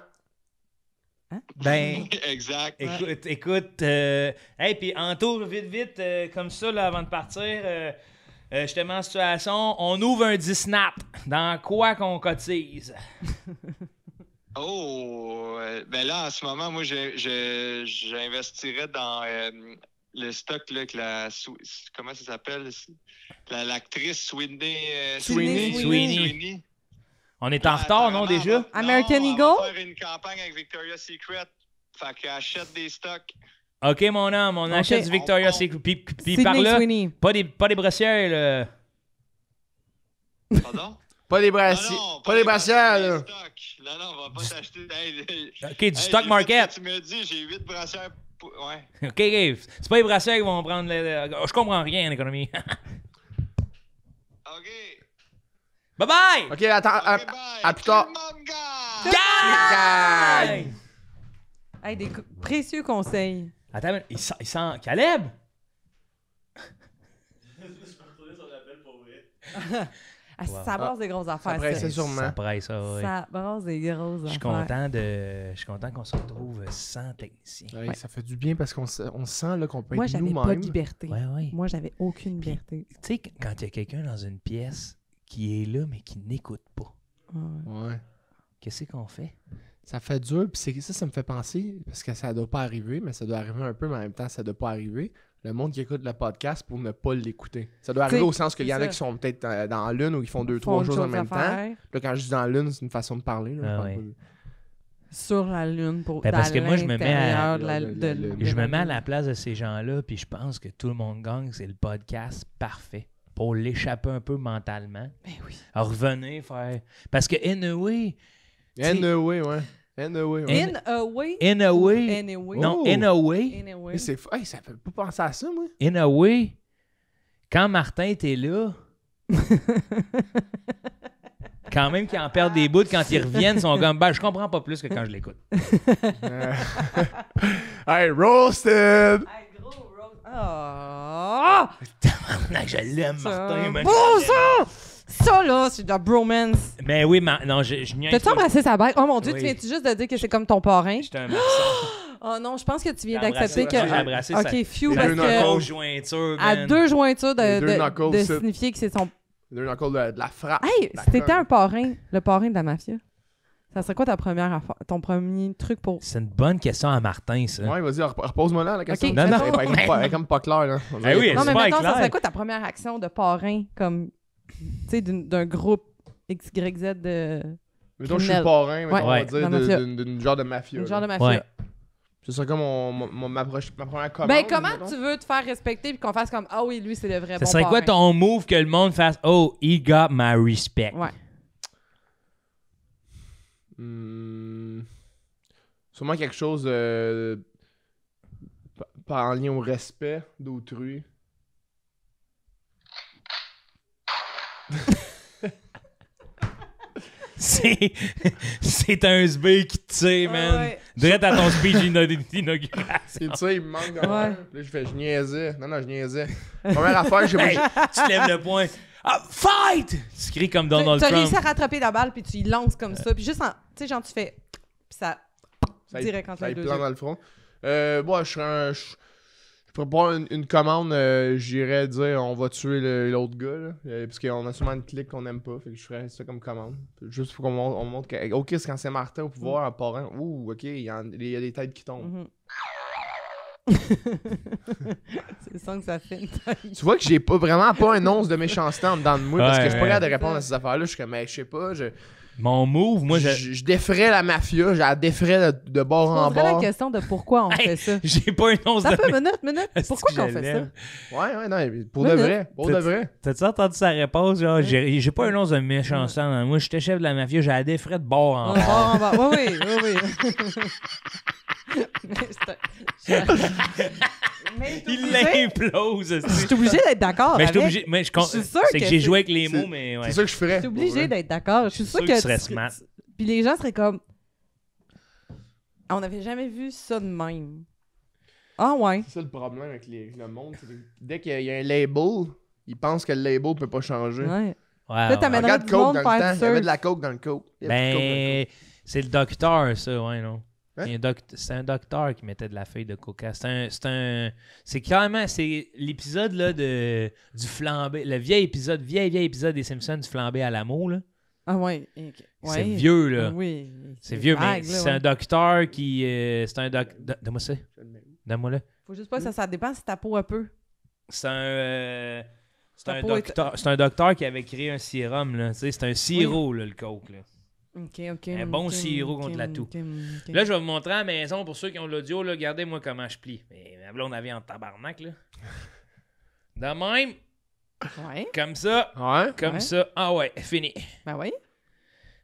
Ben, Exact. écoute, hey, puis en tour, vite, comme ça, là, avant de partir, je te mets en situation, on ouvre un 10 snap. Dans quoi qu'on cotise? Oh, ben là, en ce moment, moi, j'investirais dans le stock là, que comment ça s'appelle? L'actrice Sweeney. On est en retard, non, déjà? American non, Eagle? On va faire une campagne avec Victoria's Secret. Fait qu'elle achète des stocks. OK, mon homme, on achète du Victoria's Secret. Puis par Sydney là, Sweeney. pas des brassières, là. Pardon? Pas des brassières. Pas des brassières, là. Non, on va pas t'acheter. OK, du stock market. Tu me dis, j'ai 8 brassières. Ouais. OK, c'est pas les brassières qui vont prendre je comprends rien en économie. OK. Bye-bye! Ok, attends, OK, bye. à plus tard. Gang! Hey, des précieux conseils. Attends, il sent Caleb? Ça brasse des grosses affaires, presse, ça. c'est sûrement. Ça presse, ça, oui. Ça brasse des grosses Je suis affaires. content qu'on se retrouve sans technicien. Ouais, ça fait du bien parce qu'on sent là qu'on peut Moi, être j'avais nous-mêmes. pas de liberté. Ouais. Moi, j'avais aucune Puis, liberté. Tu sais, quand il y a quelqu'un dans une pièce qui est là, mais qui n'écoute pas, Ouais. qu'est-ce qu'on fait? Ça fait dur, puis ça me fait penser, parce que ça doit pas arriver, mais ça doit arriver un peu, mais en même temps, ça doit pas arriver. Le monde qui écoute le podcast pour ne pas l'écouter. Ça doit arriver T'sais, au sens qu'il y en a c'est qui ça. sont peut-être dans l'une ou qui font deux, Font trois une choses en chose même à temps. faire Là, quand je dis dans l'une, c'est une façon de parler. Là, Ah je parle ouais. pas Sur la lune pour Ben, parce que moi, je me mets à- l'intérieur de la- Je me mets à la place de ces gens-là, puis je pense que tout le monde gagne, c'est le podcast parfait pour l'échapper un peu mentalement. Ben oui. À revenir, faire... Parce que anyway... Anyway, ouais. Anyway, ouais. In a way. Anyway... Anyway. Non, Oh. anyway... Anyway. Mais c'est hey, ça fait pas penser à ça, moi. Anyway... Quand Martin était là... Quand même qu'ils en perdent des bouts, quand ils reviennent, ils sont comme... Ben, je comprends pas plus que quand je l'écoute. Hey, roasted! Hey, gros rose. Ah! Je l'aime, Martin. man. Bon, ça! Ça, là, c'est de la bromance. Mais oui, non, je niaise T'as-tu pas. embrassé sa bague? Oh mon Dieu, Oui. tu viens-tu juste de dire que c'est comme ton parrain? J'étais un maçon. Oh non, je pense que tu viens J'ai d'accepter embrassé, que. j'ai embrassé Ok, ça. few, Les parce deux que. knuckles. Jointure, À man. 2 jointures Les deux de knuckles, c'est- signifier que c'est son. Deux knuckles de la frappe. Hey, La si t'étais colle. un parrain, le parrain de la mafia, ça serait quoi ta première affaire, ton premier truc pour. C'est une bonne question à Martin, ça. Ouais, vas-y, repose-moi là la question. Ok, Non, non. Elle est comme pas claire, là. On Eh dirait- oui, Non, c'est mais pas mettons, ça clair. serait quoi ta première action de parrain, comme. Tu sais, d'un groupe XYZ de. Mettons, je suis criminel. le parrain, mettons, Ouais. on va dire, Dans la mafia. d'une genre de mafia. Un genre de là. mafia. Ouais. C'est ça comme ma première commande. Ben, comment mettons. tu veux te faire respecter puis qu'on fasse comme ah oui, lui, c'est le vrai Ça bon serait quoi parrain. ton move que le monde fasse? Oh, he got my respect. Ouais. Sûrement quelque chose en lien au respect d'autrui. C'est un SB qui te tire, man. Ouais. Direct à ton speech d'inauguration. Et tu sais, il me manque de Ouais. rien. Puis là, je niaisais. Non, je niaisais. Première affaire, j'ai Hey, pas. tu lèves le poing. Ah, fight! Tu cries comme Donald T'as Trump. réussi à rattraper la balle puis tu y lances comme ça. Puis juste en. Tu sais, genre, tu fais. Puis ça. Direct entre ça les y deux plante yeux. dans le front. Moi, je pourrais pas une commande, j'irais dire on va tuer l'autre gars, là, parce qu'on a sûrement une clique qu'on aime pas, fait que je ferais ça comme commande. Juste pour qu'on on montre que, ok, c'est quand c'est Martin au pouvoir, un parrain, ouh, ok, il y a des têtes qui tombent. Mhm. C'est ça que ça fait. Tu vois que j'ai pas vraiment pas un once de méchanceté en dedans de moi, parce que je suis pas Ouais. capable de répondre à ces affaires-là, je suis comme, mais je sais pas, Mon move, moi, je défrais la mafia, je la défrais de bord en Poserais la bord. question de pourquoi on Hey, fait ça. j'ai pas un once Ça de... fait minute. Est-ce Pourquoi que qu'on je fait ça? l'aime? Ouais, non, mais pour Mais de non. vrai, pour de vrai. T'as-tu entendu sa réponse? Genre, j'ai pas un once de méchanceté. Moi, j'étais chef de la mafia, j'ai la défrais de bord en On bord. part en bas. Oui. Mais Il t'es l'implose. Je suis obligée d'être d'accord. Mais je suis avec. obligé. Mais Je suis sûre c'est que que j'ai c'est- joué avec les c'est- mots, mais ouais. C'est ça que je ferais. Je suis obligée d'être d'accord. Je suis sûre sûr que que tu serais smart. Puis les gens seraient comme. On n'avait jamais vu ça de même. Ah ouais. C'est ça le problème avec le monde. C'est que dès qu'il y a un label, ils pensent que le label peut pas changer. Ouais. Ouais, Là, ouais. t'amènerais Regarde du Coke monde dans le faire temps. du Il y avait surf. de la Coke dans le Coke. Il y avait du Coke dans le Ben, c'est le docteur, ça, ouais, non? Hein? C'est un docteur qui mettait de la feuille de coca. C'est carrément... C'est l'épisode là, du flambé. Le vieil épisode des Simpsons du flambé à l'amour. Là. Ah ouais. C'est vieux, là. Oui. C'est vieux, mais vague, là, c'est un docteur qui... c'est un docteur... Donne-moi ça. Donne-moi-le. Faut juste pas que ça dépend si ta peau un peu. C'est un... C'est Ta un docteur qui avait créé un sérum. Là. Tu sais, c'est un sirop, là, le coke. Là. OK. Un bon sirop contre la toux. Là, je vais vous montrer à la maison, pour ceux qui ont l'audio, là, regardez-moi comment je plie. Mais ma blonde avait en tabarnak, là. De même, Ouais. comme ça, Ouais. comme Ouais. ça. Ah ouais, fini. Ben oui.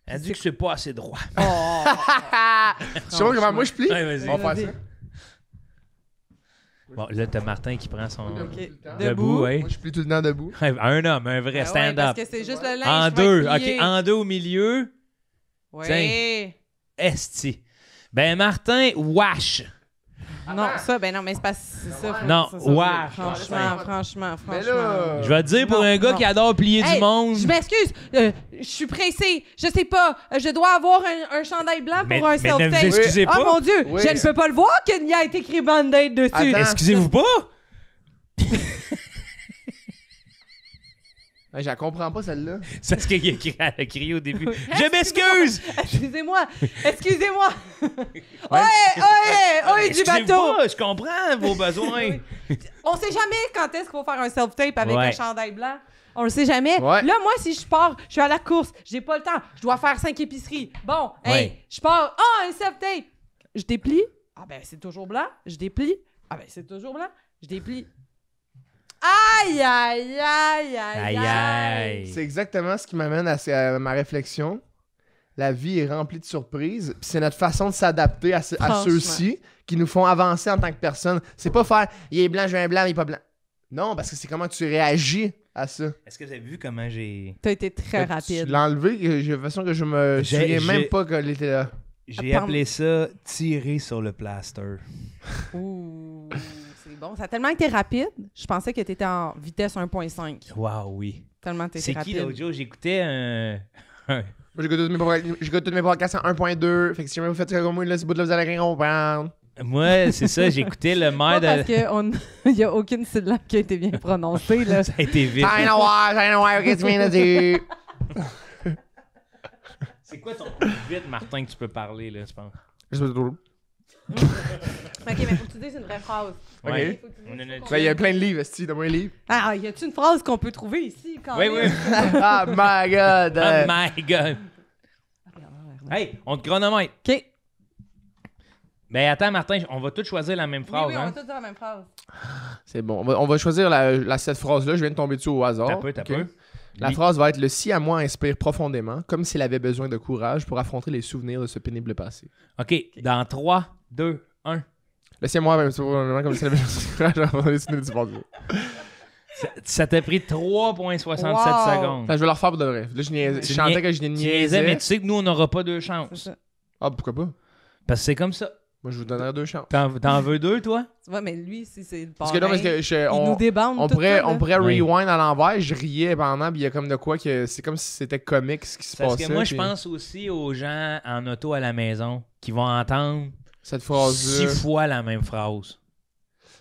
Elle dit que c'est pas assez droit. Oh! Tu sais comment moi je plie? Ouais, vas-y. On va faire ça. Bon, là, t'as Martin qui prend son... OK. Debout, ouais. Moi je plie tout le temps debout. Un homme, un vrai Ben ouais, stand-up. parce que c'est juste le linge. En qui va deux, être plié. OK, en deux au milieu. Ouais. Tiens. Esti. Ben, Martin, wash. Non, ça, ben non, mais c'est pas c'est ça. Non, ça. ouais. Franchement. Mais là, Je vais te dire, pour Non, un gars non. qui adore plier Hey, du monde... Je m'excuse, je suis pressée, je sais pas, je dois avoir un chandail blanc Mais- pour un mais ne vous self-tape. excusez pas. Oh mon Dieu, Oui. je ne peux pas le voir qu'il y a été écrit Band-Aid dessus. Attends. Excusez-vous pas? je la comprends pas celle-là. C'est ce qu'il a crié au début. Je m'excuse! Excusez-moi. Ouais, du Excusez-vous bateau. pas, je comprends vos besoins. On sait jamais quand est-ce qu'il faut faire un self-tape avec Ouais. un chandail blanc. On le sait jamais. Ouais. Là, moi, si je pars, je suis à la course, j'ai pas le temps, je dois faire 5 épiceries. Bon, Ouais. hey, je pars, un self-tape. Je déplie. Ah ben, c'est toujours blanc. Je déplie. Ah ben, c'est toujours blanc. Je déplie. Aïe, aïe, aïe, aïe, Aïe, aïe. C'est exactement ce qui m'amène à ma réflexion. La vie est remplie de surprises. Puis c'est notre façon de s'adapter à Franchement. ceux-ci qui nous font avancer en tant que personne. C'est pas faire il est blanc, je veux un blanc, il est pas blanc. Non, parce que c'est comment tu réagis à ça. Est-ce que vous avez vu comment j'ai... T'as été très Tu rapide. l'as enlevé, de façon que je me J'ai- souviens même j'ai- pas qu'elle était là. J'ai appelé ça tirer sur le plaster. Ouh, c'est bon. Ça a tellement été rapide, je pensais que t'étais en vitesse 1.5. Wow, oui. Tellement t'étais C'est qui rapide. l'autre jour? J'écoutais un... Moi, j'écoute tous mes podcasts en 1.2. Fait que si jamais vous faites ça comme moi, là, ce bout-là, vous allez rien comprendre. Moi, c'est ça, j'écoutais le Pas maire parce de... qu'il n'y a aucune syllabe qui a été bien prononcée. Là. Ça a été vite. J'ai rien à voir, qu'est-ce que tu viens de dire? C'est quoi ton plus vite, Martin, que tu peux parler, là, je pense? Je sais pas trop. OK, mais faut que tu dises une vraie phrase. Ouais. Faut que tu dises On en a qu'on- Ben, il y a plein de livres, esti, donne-moi un livre. Ah, y a-tu une phrase qu'on peut trouver ici? Quand Oui, même? oui. Ah, my god! Oh my God. Hey, on te chronomètre. OK. Ben attends, Martin, on va tous choisir la même phrase, Oui, on hein? va tous dire la même phrase. C'est bon, on va choisir cette phrase-là. Je viens de tomber dessus au hasard. T'as Ok? peu. La phrase va être « Le si à moi inspire profondément, comme s'il avait besoin de courage pour affronter les souvenirs de ce pénible passé. OK, dans 3, 2, 1. Le si à moi inspire profondément, comme s'il avait besoin de courage pour affronter les souvenirs de ce passé. Ça t'a pris 3,67 Wow. secondes. Enfin, je vais le refaire pour de vrai. Là, je chantais que je Tu niaisais, niaisais. mais tu sais que nous, on n'aura pas deux C'est chances. ça. Ah, pourquoi pas? Parce que c'est comme ça. Moi, je vous donnerais 2 chances. T'en veux deux, toi? Tu vois, mais lui, si c'est le Parce que non, parce que il nous débande on tout pourrait, le temps, on là. pourrait Oui. rewind à l'envers. Je riais pendant, puis il y a comme de quoi que c'est comme si c'était comique ce qui se Parce passait. que moi, je puis pense aussi aux gens en auto à la maison qui vont entendre cette 6 phrase-là. fois la même phrase.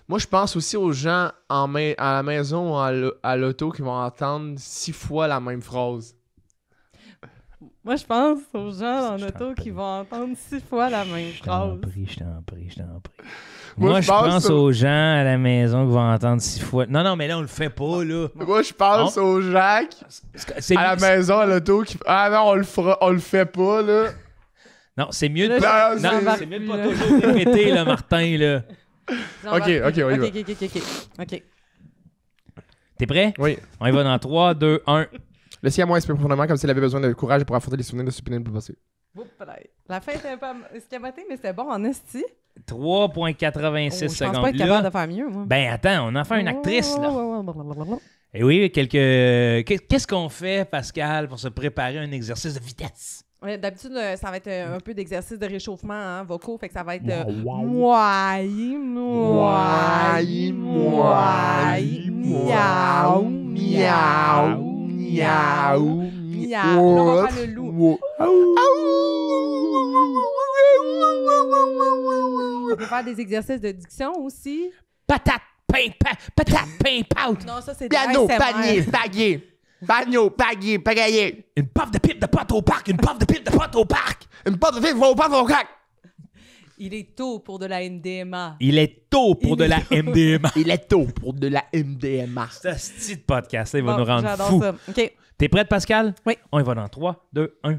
Moi, je pense aussi aux gens à la maison ou à l'auto qui vont entendre 6 fois la même phrase. Moi, je pense aux gens en Je t'en auto prie. qui vont entendre 6 fois la même Je t'en phrase. prie, je t'en prie, je t'en prie. Moi, Moi, je je pense pense ça. aux gens à la maison qui vont entendre 6 fois. Non, mais là, on le fait pas, là. Moi, je pense aux gens C'est à la maison, à l'auto qui. Ah non, on le fait pas, là. Non, c'est mieux de Là, pas... je- Non, j'embarque c'est mieux de plus, pas là. toujours répéter, là, Martin, là. J'embarque Ok, plus. on y va. OK. T'es prêt? Oui. On y va dans 3, 2, 1. Le si à moi inspire profondément comme s'il avait besoin de courage pour affronter les souvenirs de ce pénible passé. Oups, la fin était un peu escamotée, mais c'était bon en esti. 3,86 Je pense secondes. pas être capable Là, de faire mieux, moi. ben attends, on en fait une actrice, là. là. Et oui, qu'est-ce qu'on fait, Pascal, pour se préparer à un exercice de vitesse? Ouais, d'habitude, ça va être un peu d'exercice de réchauffement hein, vocaux, fait que ça va être Wow, wow. moaï, moaï, moaï, miaou, miaou, miaou, miaou. Là, on va faire le loup. Wow. peut faire des exercices de diction aussi. Patate, pain, pout. Non, ça, c'est Piano, ASMR. panier, pagayer. Pagno, pagayer, pagayer. Une puff de pipe de pote au parc, une puff de pipe de pote au parc. Une porte de fille, faut pas au crack. Il est tôt pour de la NDMA. Il est tôt pour de la MDMA. Il est tôt pour de la MDMA. Ce style de podcast, il va Bon, nous rendre j'adore fous. ça. OK. T'es prête, Pascal? Oui. On y va dans 3, 2, 1.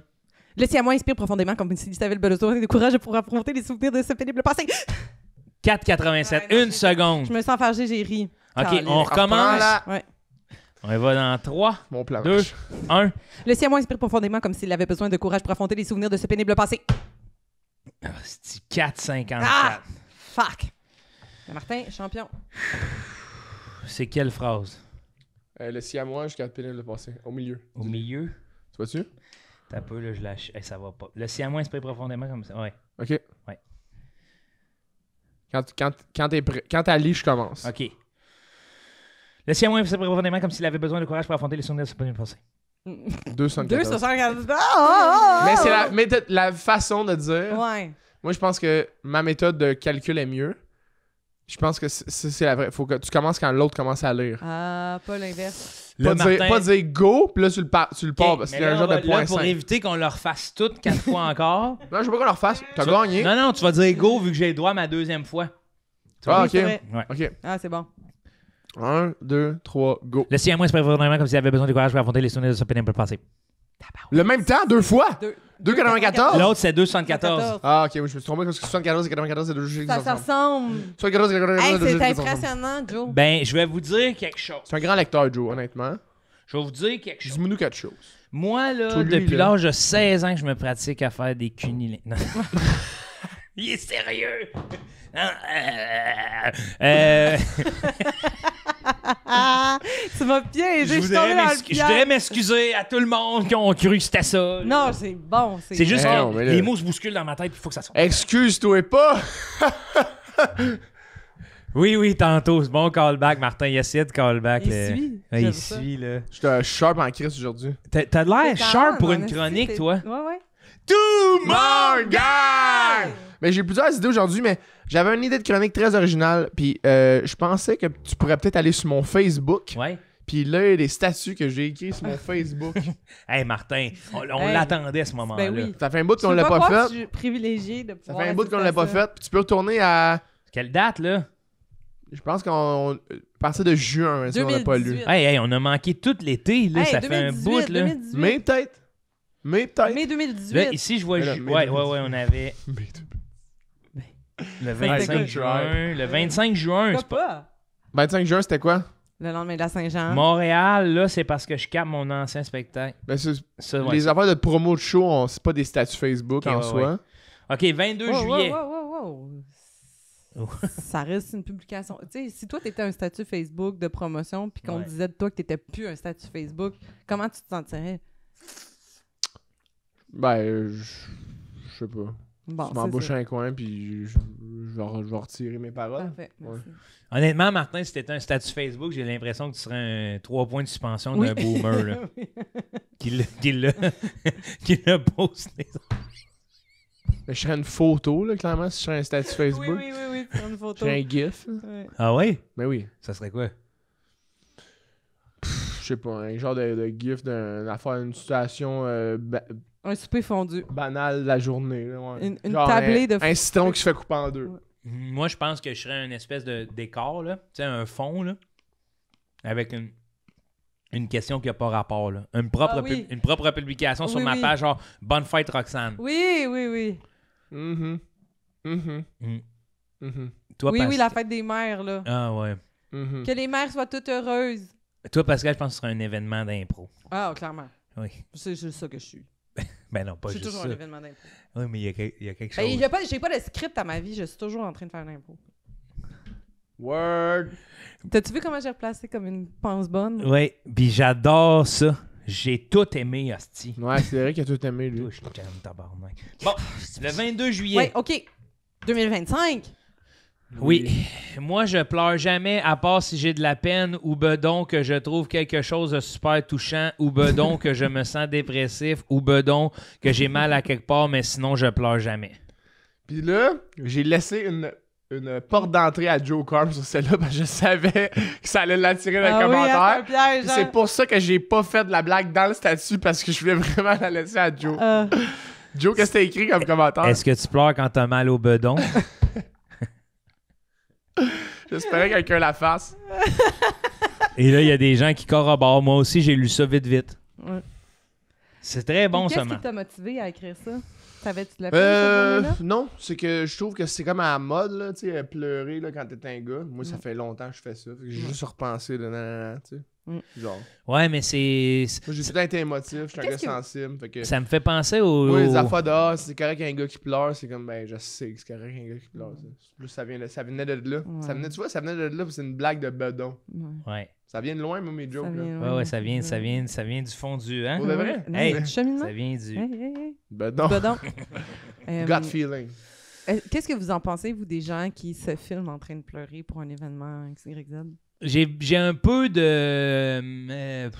Le siamois inspire profondément comme si tu avais le besoin de courage pour affronter les souvenirs de ce pénible passé. 4,87. Ouais, non, Une seconde. Je me sens fargée, j'ai ri. OK, Caliste. on recommence. Reprends-la. Ouais. On y va dans 3, Mon plan. 2, 1. Le siamois inspire profondément comme s'il avait besoin de courage pour affronter les souvenirs de ce pénible passé. C'est 4,54. Ah! Fuck! Martin, champion. C'est quelle phrase? Le siamois jusqu'à pénible le passé. Au milieu. Au milieu? Tu vois-tu? T'as un peu, là, je lâche. Ça va pas. Le siamois inspire profondément comme ça. Ouais. OK. Ouais. Quand t'es prêt, quand t'as lit, je commence. OK. Le siamois inspire profondément comme s'il avait besoin de courage pour affronter les souvenirs de ce pénible passé. 274. 2,74. Mais c'est la méthode, la façon de dire. Ouais. Moi, je pense que ma méthode de calcul est mieux. Je pense que c'est la vraie. Faut que tu commences quand l'autre commence à lire. Ah, pas l'inverse. Pas dire go, puis là, tu le pars OK, parce mais qu'il y a là, un genre on va- de point là, pour 5. éviter qu'on le refasse toutes 4 fois encore. Non, je veux pas qu'on le refasse. T'as gagné. Non, non, tu vas dire go vu que j'ai le droit à ma deuxième fois. Ah, Oui, ok. c'est vrai. Ouais. Ok. Ah, c'est bon. 1, 2, 3, go. Le siamois inspire profondément comme s'il avait besoin de courage pour affronter les souvenirs de ce pénible passé. Le même temps, 2 fois. 2,94. L'autre, c'est 2,74. Ah, ok, oui, je me suis trompé parce que 74 et 94, c'est deux jeux qui Ça s'ensemble. ressemble. 74 et 94, Hey, c'est deux jeux c'est qui s'ensemble. impressionnant, Joe. Ben, je vais vous dire quelque chose. C'est un grand lecteur, Joe, honnêtement. Je vais vous dire quelque chose. Dis-moi quelque chose. Moi, là, Toi, lui, depuis là. l'âge de 16 ans que je me pratique à faire des cunnilingus. Non. Il est sérieux! Non, Ah, tu m'as piégé. Je suis tombée dans le je piège. voudrais m'excuser à tout le monde qui ont cru que c'était ça. Non, c'est bon. C'est juste Eh que non, mais là- les mots se bousculent dans ma tête, il faut que ça sorte. Excuse-toi pas. Oui, oui, tantôt. C'est bon callback, Martin. Il essaie de callback. Il là. suit. Ouais, J'aime il ça. suit, là. Je suis sharp en crise aujourd'hui. T'as de l'air C'est sharp talent, pour en une esti, chronique, c'est- toi. Ouais, ouais. Tout mon gars! Mais j'ai plusieurs idées aujourd'hui, mais j'avais une idée de chronique très originale. Puis je pensais que tu pourrais peut-être aller sur mon Facebook. Ouais. Puis là, il y a des statuts que j'ai écrits sur mon Facebook. Hey, Martin, on Hey. l'attendait à ce moment-là. Ben oui. Ça fait un bout Tu qu'on peux l'a pas croire que fait. Je suis privilégié de Ça pouvoir fait un bout qu'on assister l'a à pas ça. fait. Puis tu peux retourner à. Quelle date, là? Je pense qu'on. À partir de juin, si on n'a pas lu. 2018. Hey, on a manqué tout l'été, là. Hey, Ça fait un 2018, bout, là. 2018. Mais peut-être. Mais peut-être. Mai 2018. Là, ici, je vois. Mais là, Ouais, mais- ouais, ouais, on avait le 25 Good juin. try. Le 25 juin, c'est Pourquoi pas. pas? 25 juin, c'était quoi? Le lendemain de la Saint-Jean. Montréal, là, c'est parce que je capte mon ancien spectacle. Ben, Ça, ouais, les ça. affaires de promo de show, c'est pas des statuts Facebook Ok, en ouais, soi. OK, 22 Wow, juillet. wow. Ça reste une publication. Tu sais, si toi, t'étais un statut Facebook de promotion puis qu'on Ouais. disait de toi que t'étais plus un statut Facebook, comment tu te sentirais? Ben, je sais pas. Bon, Je m'embauche un coin, puis je vais retirer mes paroles. Parfait, merci. Honnêtement, Martin, si t'étais un statut Facebook, j'ai l'impression que tu serais un 3 points de suspension Oui. d'un boomer, là. qui l'a posté. Mais je serais une photo, là, clairement, si je serais un statut Facebook. Oui, c'est une Je photo. serais un GIF. Ouais. Ah ouais? Mais oui. Ça serait quoi? Je sais pas, un genre de GIF d'une affaire, une situation Un souper fondu. banale de la journée. Là, ouais. Une Genre tablée un, de... un citron qui se fait couper en deux. Ouais. Moi, je pense que je serais une espèce de décor, là. Tu sais, un fond, là. Avec une question qui n'a pas rapport, là. Une propre, Ah oui. une propre publication sur Oui, ma oui. page, genre Bonne fête, Roxane. Oui. Mhm. Mhm. Mm. Mhm. Toi, Oui, la fête des mères, là. Ah ouais. Mhm. Que les mères soient toutes heureuses. Toi, Pascal, je pense que ce serait un événement d'impro. Ah, clairement. Oui. C'est juste ça que je suis. Ben non, pas Je suis juste toujours ça. un événement d'impro. Oui, mais il y a quelque Ben, chose. j'ai pas de script à ma vie, je suis toujours en train de faire l'impro. Word. T'as-tu vu comment j'ai replacé comme une pense bonne? Oui, puis j'adore ça. J'ai tout aimé, hostie. Ouais, c'est vrai qu'il a tout aimé, lui. Toi, je t'aime, tabarnak. Bon, le 22 juillet. Ouais, OK. 2025. Oui. Moi, je pleure jamais, à part si j'ai de la peine ou bedon que je trouve quelque chose de super touchant ou bedon que je me sens dépressif ou bedon que j'ai mal à quelque part, mais sinon, je pleure jamais. Puis là, j'ai laissé une une porte d'entrée à Joe Corm sur celle-là parce que je savais que ça allait l'attirer dans les Oui, c'est un commentaires. piège, hein. C'est pour ça que j'ai pas fait de la blague dans le statut parce que je voulais vraiment la laisser à Joe. Joe, qu'est-ce que t'as écrit comme commentaire? Est-ce que tu pleures quand t'as mal au bedon? J'espérais que quelqu'un la fasse. Et là, il y a des gens qui corroborent. Moi aussi, j'ai lu ça vite. Ouais. C'est très bon, ça, Qu'est-ce qui t'a motivé à écrire ça? Savais-tu de la peine, cette journée-là? Non, c'est que je trouve que c'est comme à la mode, là, tu sais, pleurer là, quand t'es un gars. Moi, ça fait longtemps que je fais ça. Fait que j'ai juste repensé, là, nanana, tu sais. Genre. Ouais, mais c'est... Moi, j'ai tout le temps été émotif, je suis un gars sensible. Fait que... Ça me fait penser au... Oui, les affaires dehors, c'est correct qu'un gars qui pleure, c'est comme, ben, je sais que c'est correct qu'un gars qui pleure. Ça. Plus ça venait de là. Ouais. Ça venait, tu vois, ça venait de là, puis c'est une blague de bedon. Ouais. Ça vient de loin, moi, mes jokes, là. Ouais, ça vient du fond du... Hein? Pour de vrai? Non, Hey, mais du cheminement. Ça vient du... Hey. Bedon. Bedon. Gut feeling. Qu'est-ce que vous en pensez, vous, des gens qui se filment en train de pleurer pour un événement XYZ? J'ai un peu de... tu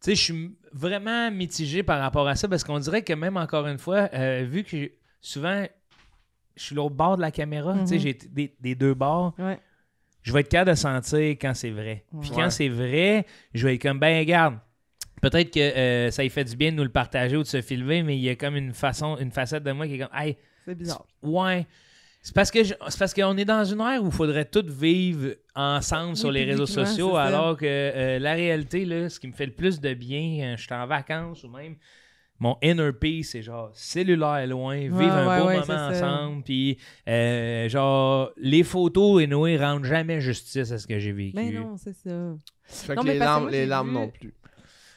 sais, je suis vraiment mitigé par rapport à ça parce qu'on dirait que même, encore une fois, vu que souvent, je suis l'autre bord de la caméra, tu sais, j'ai des deux bords, je vais être capable de sentir quand c'est vrai. Puis quand c'est vrai, je vais être comme, ben regarde, peut-être que ça lui fait du bien de nous le partager ou de se filmer, mais il y a comme une facette de moi qui est comme, hey, c'est bizarre. Ouais. C'est parce qu'on est dans une ère où il faudrait tout vivre ensemble sur les réseaux sociaux, alors que la réalité, là, ce qui me fait le plus de bien, je suis en vacances ou même mon inner peace, c'est genre cellulaire loin, vivre un beau moment ensemble, puis genre les photos et Noé rendent jamais justice à ce que j'ai vécu. Mais non, c'est ça. Fait Non, que mais les larmes non plus.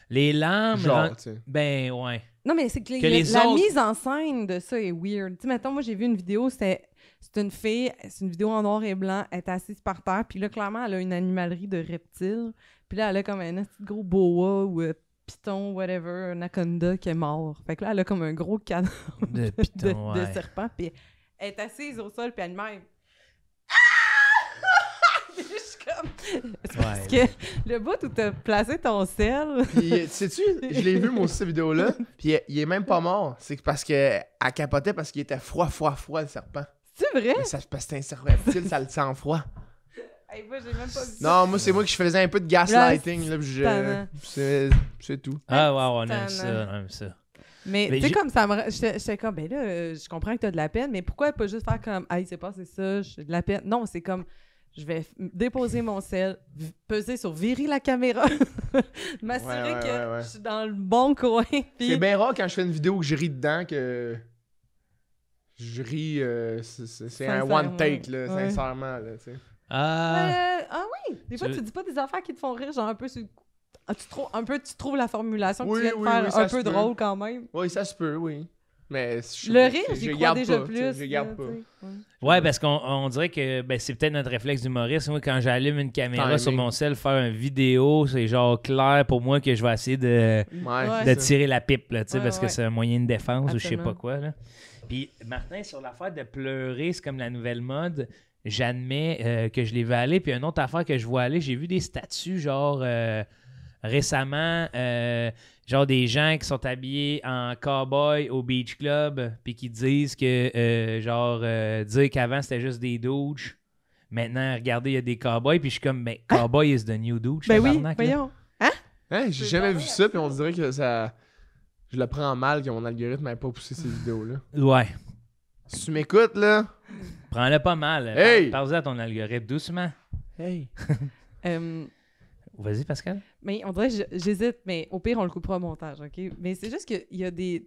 Les larmes, Genre, tu sais. ben ouais. Non, mais c'est que, les autres... mise en scène de ça est weird. Tu sais, mettons, moi, j'ai vu une vidéo, c'est une fille, c'est une vidéo en noir et blanc, elle est assise par terre, puis là, clairement, elle a une animalerie de reptiles, puis là, elle a comme un petit gros boa ou python, whatever, un anaconda qui est mort. Fait que là, elle a comme un gros cadavre de serpent, puis elle est assise au sol, puis elle même... C'est parce que le bout où t'as placé ton sel... Puis, sais-tu, je l'ai vu, moi aussi, cette vidéo-là, puis il est même pas mort. C'est parce qu'elle capotait parce qu'il était froid, le serpent. C'est vrai? Mais parce que c'est un serpent reptile, ça le sent froid. Hey, moi, j'ai même pas vu ça. Non, moi, c'est moi qui faisais un peu de gaslighting, là, puis c'est tout. Ah, ouais, on aime ça. Mais tu sais, comme ça me... J'étais comme, ben là, je comprends que t'as de la peine, mais pourquoi pas juste faire comme, hey, c'est passé ça, j'ai de la peine. Non, c'est comme... Je vais déposer mon sel, peser sur virer la caméra, m'assurer que je suis dans le bon coin. Pis... C'est bien rare quand je fais une vidéo que je ris dedans que je ris. C'est un one take, là, sincèrement. Là, tu sais. Oui! Des fois, tu dis pas des affaires qui te font rire, genre un peu sur... tu trouves la formulation que tu viens de faire un peu drôle quand même. Oui, ça se peut, oui. Mais le rire, j'y crois déjà plus. Je garde pas. Ouais, parce qu'on dirait que c'est peut-être notre réflexe d'humoriste. Moi, quand j'allume une caméra sur mon cell, faire une vidéo, c'est genre clair pour moi que je vais essayer de tirer la pipe, là, parce que c'est un moyen de défense ou je sais pas quoi. Là. Puis, Martin, sur l'affaire de pleurer, c'est comme la nouvelle mode. J'admets que je l'ai vu aller. Puis, une autre affaire que je vois aller, j'ai vu des statuts, genre... récemment, genre des gens qui sont habillés en cow-boy au beach club puis qui disent que dire qu'avant c'était juste des douches, maintenant regardez il y a des cow-boys, puis je suis comme mais cow-boy is the new douche. Ben oui, voyons. J'ai jamais vu ça, puis on dirait que ça, je le prends mal que mon algorithme n'ait pas poussé ces vidéos là. Ouais. Si tu m'écoutes là, prends-le pas mal. Hey! Parle-en à ton algorithme doucement. Hey. Vas-y, Pascal. Mais on dirait que j'hésite, mais au pire, on le coupera au montage, OK? Mais c'est juste qu'il y a des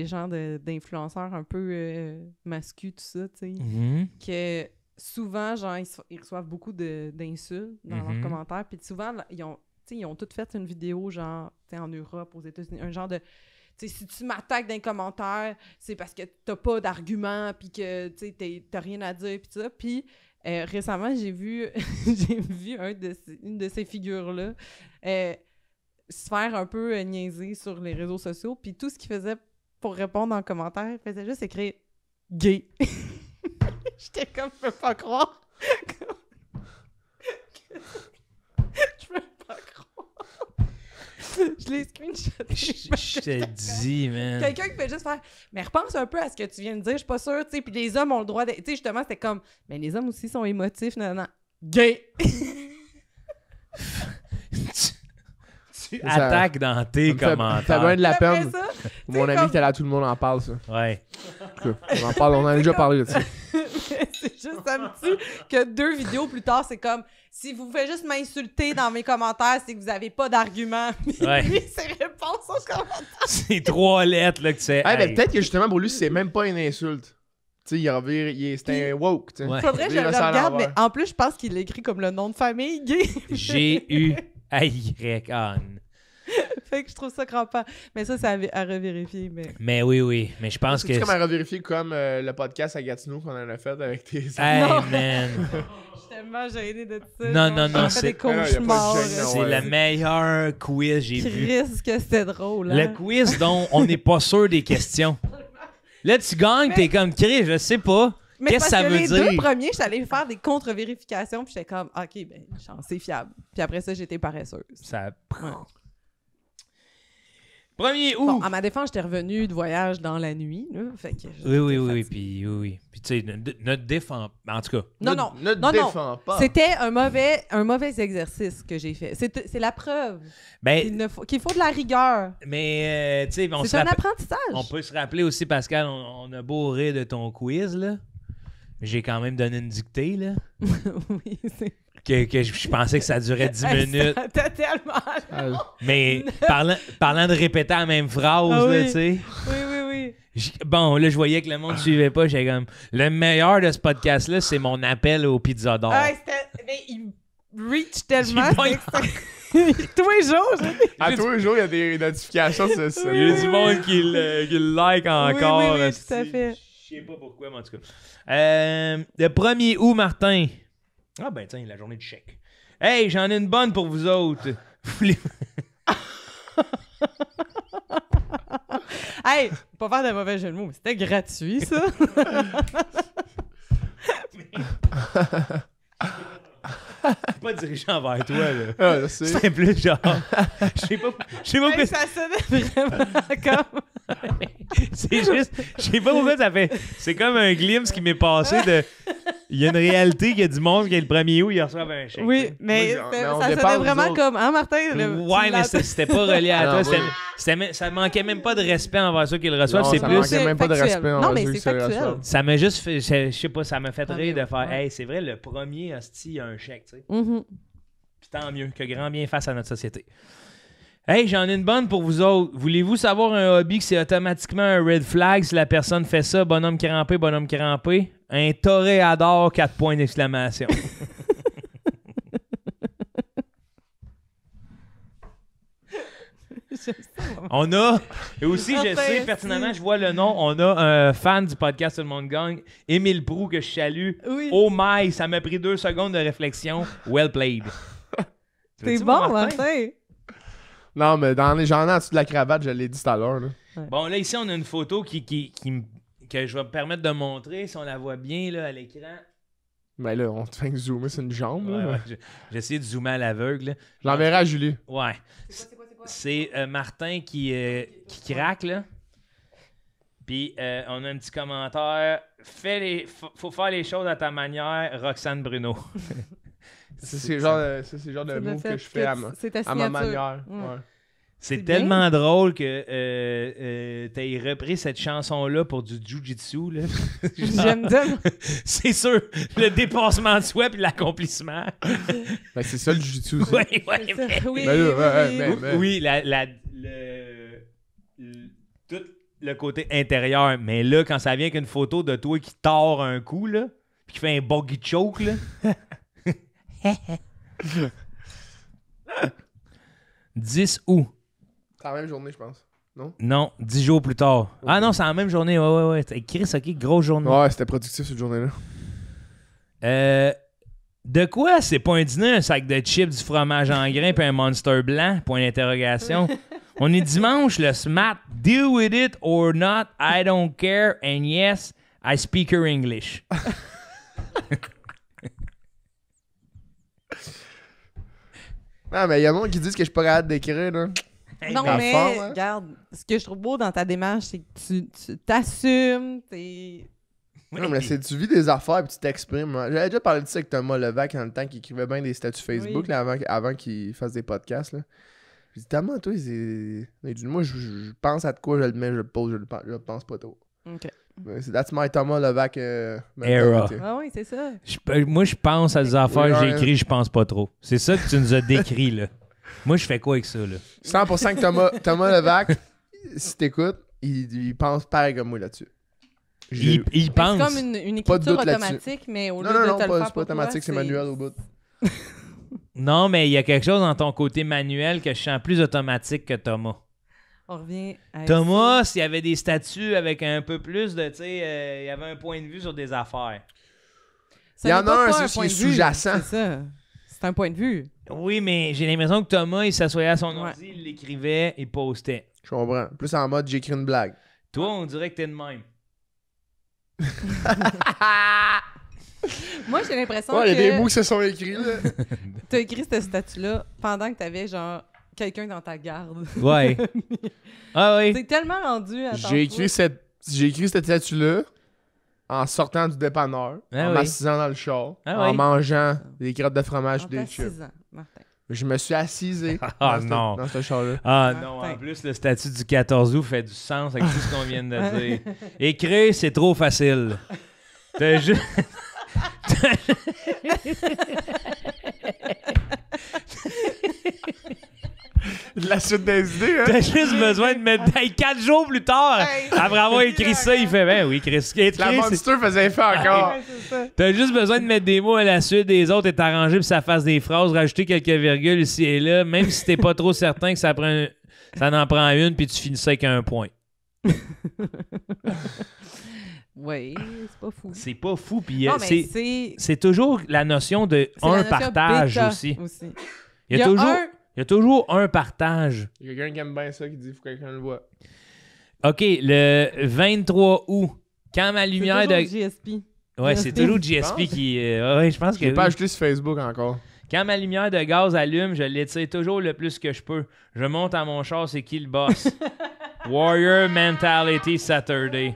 gens d'influenceurs un peu masculins, tout ça, tu sais, que souvent, genre, ils reçoivent beaucoup d'insultes dans leurs commentaires, puis souvent, ils ont toutes fait une vidéo, genre, tu sais, en Europe, aux États-Unis, un genre de... Tu sais, si tu m'attaques dans les commentaires, c'est parce que t'as pas d'argument, puis que, tu sais, t'as rien à dire, puis ça, puis... récemment, j'ai vu une de ces figures-là se faire un peu niaiser sur les réseaux sociaux, puis tout ce qu'il faisait pour répondre en commentaire, il faisait juste écrire « gay ». J'étais comme « je peux pas croire ». Je peux pas croire. Je l'ai screenshoté. Je te dis, man. Quelqu'un qui fait juste faire « Mais repense un peu à ce que tu viens de dire, je suis pas sûre, tu sais. » Puis les hommes ont le droit de... Tu sais, justement, c'était comme « Mais les hommes aussi sont émotifs, non. Gay! » Tu attaques dans tes commentaires. T'as bien de la Après peine. ça, Mon ami qui est là, tout le monde en parle, ça. Ouais. On en a déjà parlé de ça. c'est juste, ça me tue que 2 vidéos plus tard, c'est comme si vous faites juste m'insulter dans mes commentaires, c'est que vous avez pas d'argument. Ouais. Lui, ses réponses aux commentaires. C'est 3 lettres là que tu sais. Ah, mais peut-être que justement, pour lui, c'est même pas une insulte. Tu sais, c'est un woke, tu sais. Ouais. Faudrait que je Lui, le il va regarde, mais l'envers. en plus, je pense qu'il l'écrit comme le nom de famille gay. G-U-A-Y-N. Fait que je trouve ça crampant. Mais ça, c'est à revérifier. Mais Oui. Mais je pense que. C'est comme à revérifier comme le podcast à Gatineau qu'on en a fait avec tes... Hey, Non. man. je suis tellement gênée de ça. Non, J'ai fait c'est- des Ah non, y a pas de cauchemars. gêne, non. C'est Ouais. le meilleur quiz que j'ai vu. Chris, que c'était drôle. Le Hein? quiz dont on n'est pas sûr des questions. Là, tu gagnes, t'es comme Chris, je sais pas. Mais Qu'est-ce que parce ça veut les dire? 2 premiers, je suis allée faire des contre-vérifications, puis j'étais comme, OK, ben, c'est fiable. Puis après ça, j'étais paresseuse. Ça. Ouais. 1er août. Bon, à ma défense, j'étais revenue de voyage dans la nuit, là. Fait que j'étais Oui. fatiguée. Oui. Puis tu sais, ne te défends. En tout cas. Non. Ne te Non. défends pas. C'était un mauvais exercice que j'ai fait. C'est la preuve Ben, qu'il faut de la rigueur. mais, tu sais, on, C'est un apprentissage. on peut se rappeler aussi, Pascal, on a beau rire de ton quiz, là. J'ai quand même donné une dictée, là. Oui, c'est... Que je pensais que ça durait 10 Hey, minutes. T'as tellement... Mais parlant de répéter la même phrase, Ah là, oui. tu sais. Oui. Bon, là, je voyais que le monde ne suivait pas. J'étais comme, le meilleur de ce podcast-là, c'est mon appel au pizza d'or. Hey, mais il reach tellement. J'ai pas Tous les jours, À tous les jours, il y a des notifications sur ça. Il y a du monde qui le like encore. Oui, esti. tout à fait. Je sais pas pourquoi, mais en tout cas. Le 1er août, Martin. Ah ben tiens, la journée du chèque. Hey, j'en ai une bonne pour vous autres. Voulez- Hey, pas faire de mauvais jeu de mots, mais c'était gratuit, ça. C'est pas dirigé envers toi, là. Ah, je sais. C'est plus genre. Je sais pas Hey, pourquoi. ça sonnait vraiment comme... C'est juste. Je sais pas pourquoi ça fait. C'est comme un glimpse qui m'est passé de. Il y a une réalité qu'il y a du monde qui est le 1er août, ils reçoivent un chèque. Oui, mais, Mais on ça dépend sonnait aux vraiment autres. comme... Hein, Martin? Ouais, mais c'était pas relié à Non, toi. oui. Ça manquait même pas de respect envers ceux qui le reçoivent. Non, C'est ça plus. manquait même pas de factuel. respect Non, envers mais ceux c'est qui se le factuel. reçoivent. Ça m'a juste fait. Je sais pas, ça m'a fait Tant rire mieux, de faire. ouais. Hey, c'est vrai, le premier hostie, il y a un chèque, tu sais. Mhm. Puis tant mieux, que grand bien fasse à notre société. Hey, j'en ai une bonne pour vous autres. Voulez-vous savoir un hobby que c'est automatiquement un red flag si la personne fait ça? Bonhomme crampé, bonhomme crampé. Un toréador, 4 points d'exclamation. On a, et aussi, je Enfin, sais si. pertinemment, je vois le nom, on a un fan du podcast Tout le monde gagne, Émile Proux, que je salue. Oui. Oh my, ça m'a pris 2 secondes de réflexion. Well played. Tu T'es veux-tu, bon, Martin? Martin. Non, mais j'en ai en dessous de la cravate, je l'ai dit tout à l'heure. là. Bon, là, ici, on a une photo que je vais me permettre de montrer, si on la voit bien là, à l'écran. Mais là, on te fait zoomer, c'est une jambe. Ouais, là. ouais, j'ai essayé de zoomer à l'aveugle. là. Je l'enverrai à Julie. Ouais. C'est Martin qui craque, là. Puis, on a un petit commentaire. Faut faire les choses à ta manière, Roxane Bruno. C'est le genre de C'est le move fait que je fais à c'est ta ma signature. manière. Ouais. Ouais. C'est C'est tellement drôle que t'aies repris cette chanson-là pour du jujitsu, là. Genre, J'aime bien. c'est sûr, le dépassement de soi puis l'accomplissement. Ben, c'est ça le jiu-jitsu aussi. Ouais, C'est ça. Oui, Ben là, ouais, oui, ouais, oui. ben- Oui, tout le côté intérieur. Mais là, quand ça vient avec une photo de toi qui tord un coup, là, puis qui fait un boggy choke, là. 10 août. C'est la même journée, je pense. Non, 10 jours plus tard. Ah non, c'est la même journée. Ouais. Chris, ok, grosse journée. Ouais, c'était productif cette journée-là. De quoi c'est pas un dîner, un sac de chips, du fromage en grains puis un Monster blanc? Point d'interrogation. On est dimanche, le SMAT. Deal with it or not, I don't care. And yes, I speak her English. Non, mais il y a monde qui disent que je suis pas capable d'écrire, là. Non, Ta mais forme, hein? regarde, ce que je trouve beau dans ta démarche, c'est que tu t'assumes, t'es... Non, mais c'est tu vis des affaires et tu t'exprimes. J'avais déjà parlé de ça avec Thomas Levac dans le temps qu'il écrivait bien des statuts Facebook Oui. là, avant qu'il fasse des podcasts. Là. J'ai dit, Thomas, toi, il dit, moi, je pense à de quoi, je le mets, je le pose, je le pense pas trop. OK. That's my Thomas Levac. Era. mentality. Ah oui, c'est ça. Moi, je pense à des affaires, Oui, j'écris, je pense pas trop. C'est ça que tu nous as décrit, là. Moi, je fais quoi avec ça, là? 100% que Thomas Levac, si t'écoutes, il pense pareil comme moi là-dessus. Il C'est pense. comme une Pas de écriture doute là-dessus. automatique, mais au lieu Non, de non, te le pas, faire c'est pas pour automatique, toi, c'est manuel au bout. Non, mais il y a quelque chose dans ton côté manuel que je sens plus automatique que Thomas. On revient à... Thomas, s'il y avait des statuts avec un peu plus de, tu sais, il y avait un point de vue sur des affaires. Ça Il y n'est en a pas un, pas c'est point qui est de vue, sous-jacent. C'est ça. C'est un point de vue. Oui, mais j'ai l'impression que Thomas, il s'assoyait à son Ouais. ordi, il l'écrivait, il postait. Je comprends. Plus en mode, j'écris une blague. Toi, on dirait que t'es de même. Moi, j'ai l'impression Ouais, il y a des mots que qui se sont écrits, là. tu as écrit ce statut-là pendant que tu avais, genre, quelqu'un dans ta garde. Ouais. Ah oui. C'est tellement rendu à J'ai écrit cette statue-là en sortant du dépanneur, Ah en oui. m'assisant dans le char, Ah en oui. mangeant des crottes de fromage et des chips. 6 ans, Martin. Je me suis assisé Ah, dans, non. dans ce char-là. Ah Martin. non, en plus, le statut du 14 août fait du sens avec tout ce qu'on vient de Ouais. dire. Écrire, c'est trop facile. T'as juste... De la suite des idées, hein? T'as juste besoin de mettre... Hey, 4 jours plus tard, après avoir écrit ça, il fait... Ben oui, Chris. La Écrire, c'est- Monster faisait fait encore. Ouais, c'est ça. T'as juste besoin de mettre des mots à la suite des autres et t'arranger puis ça fasse des phrases, rajouter quelques virgules ici et là, même si t'es pas trop certain que ça en prend une puis tu finis ça avec un point. Oui, c'est pas fou. C'est pas fou puis Non, mais c'est toujours la notion de c'est la un notion partage bêta aussi. Il y a Il y a toujours un partage. Il y a quelqu'un qui aime bien ça qui dit faut que quelqu'un le voit. OK, le 23 août, quand ma lumière c'est de toujours GSP. Ouais, c'est GSP. toujours GSP qui ouais, je pense Je que l'ai pas oui. ajouté sur Facebook encore. Quand ma lumière de gaz allume, je l'étire toujours le plus que je peux. Je monte à mon char, c'est qui le boss? Warrior Mentality Saturday.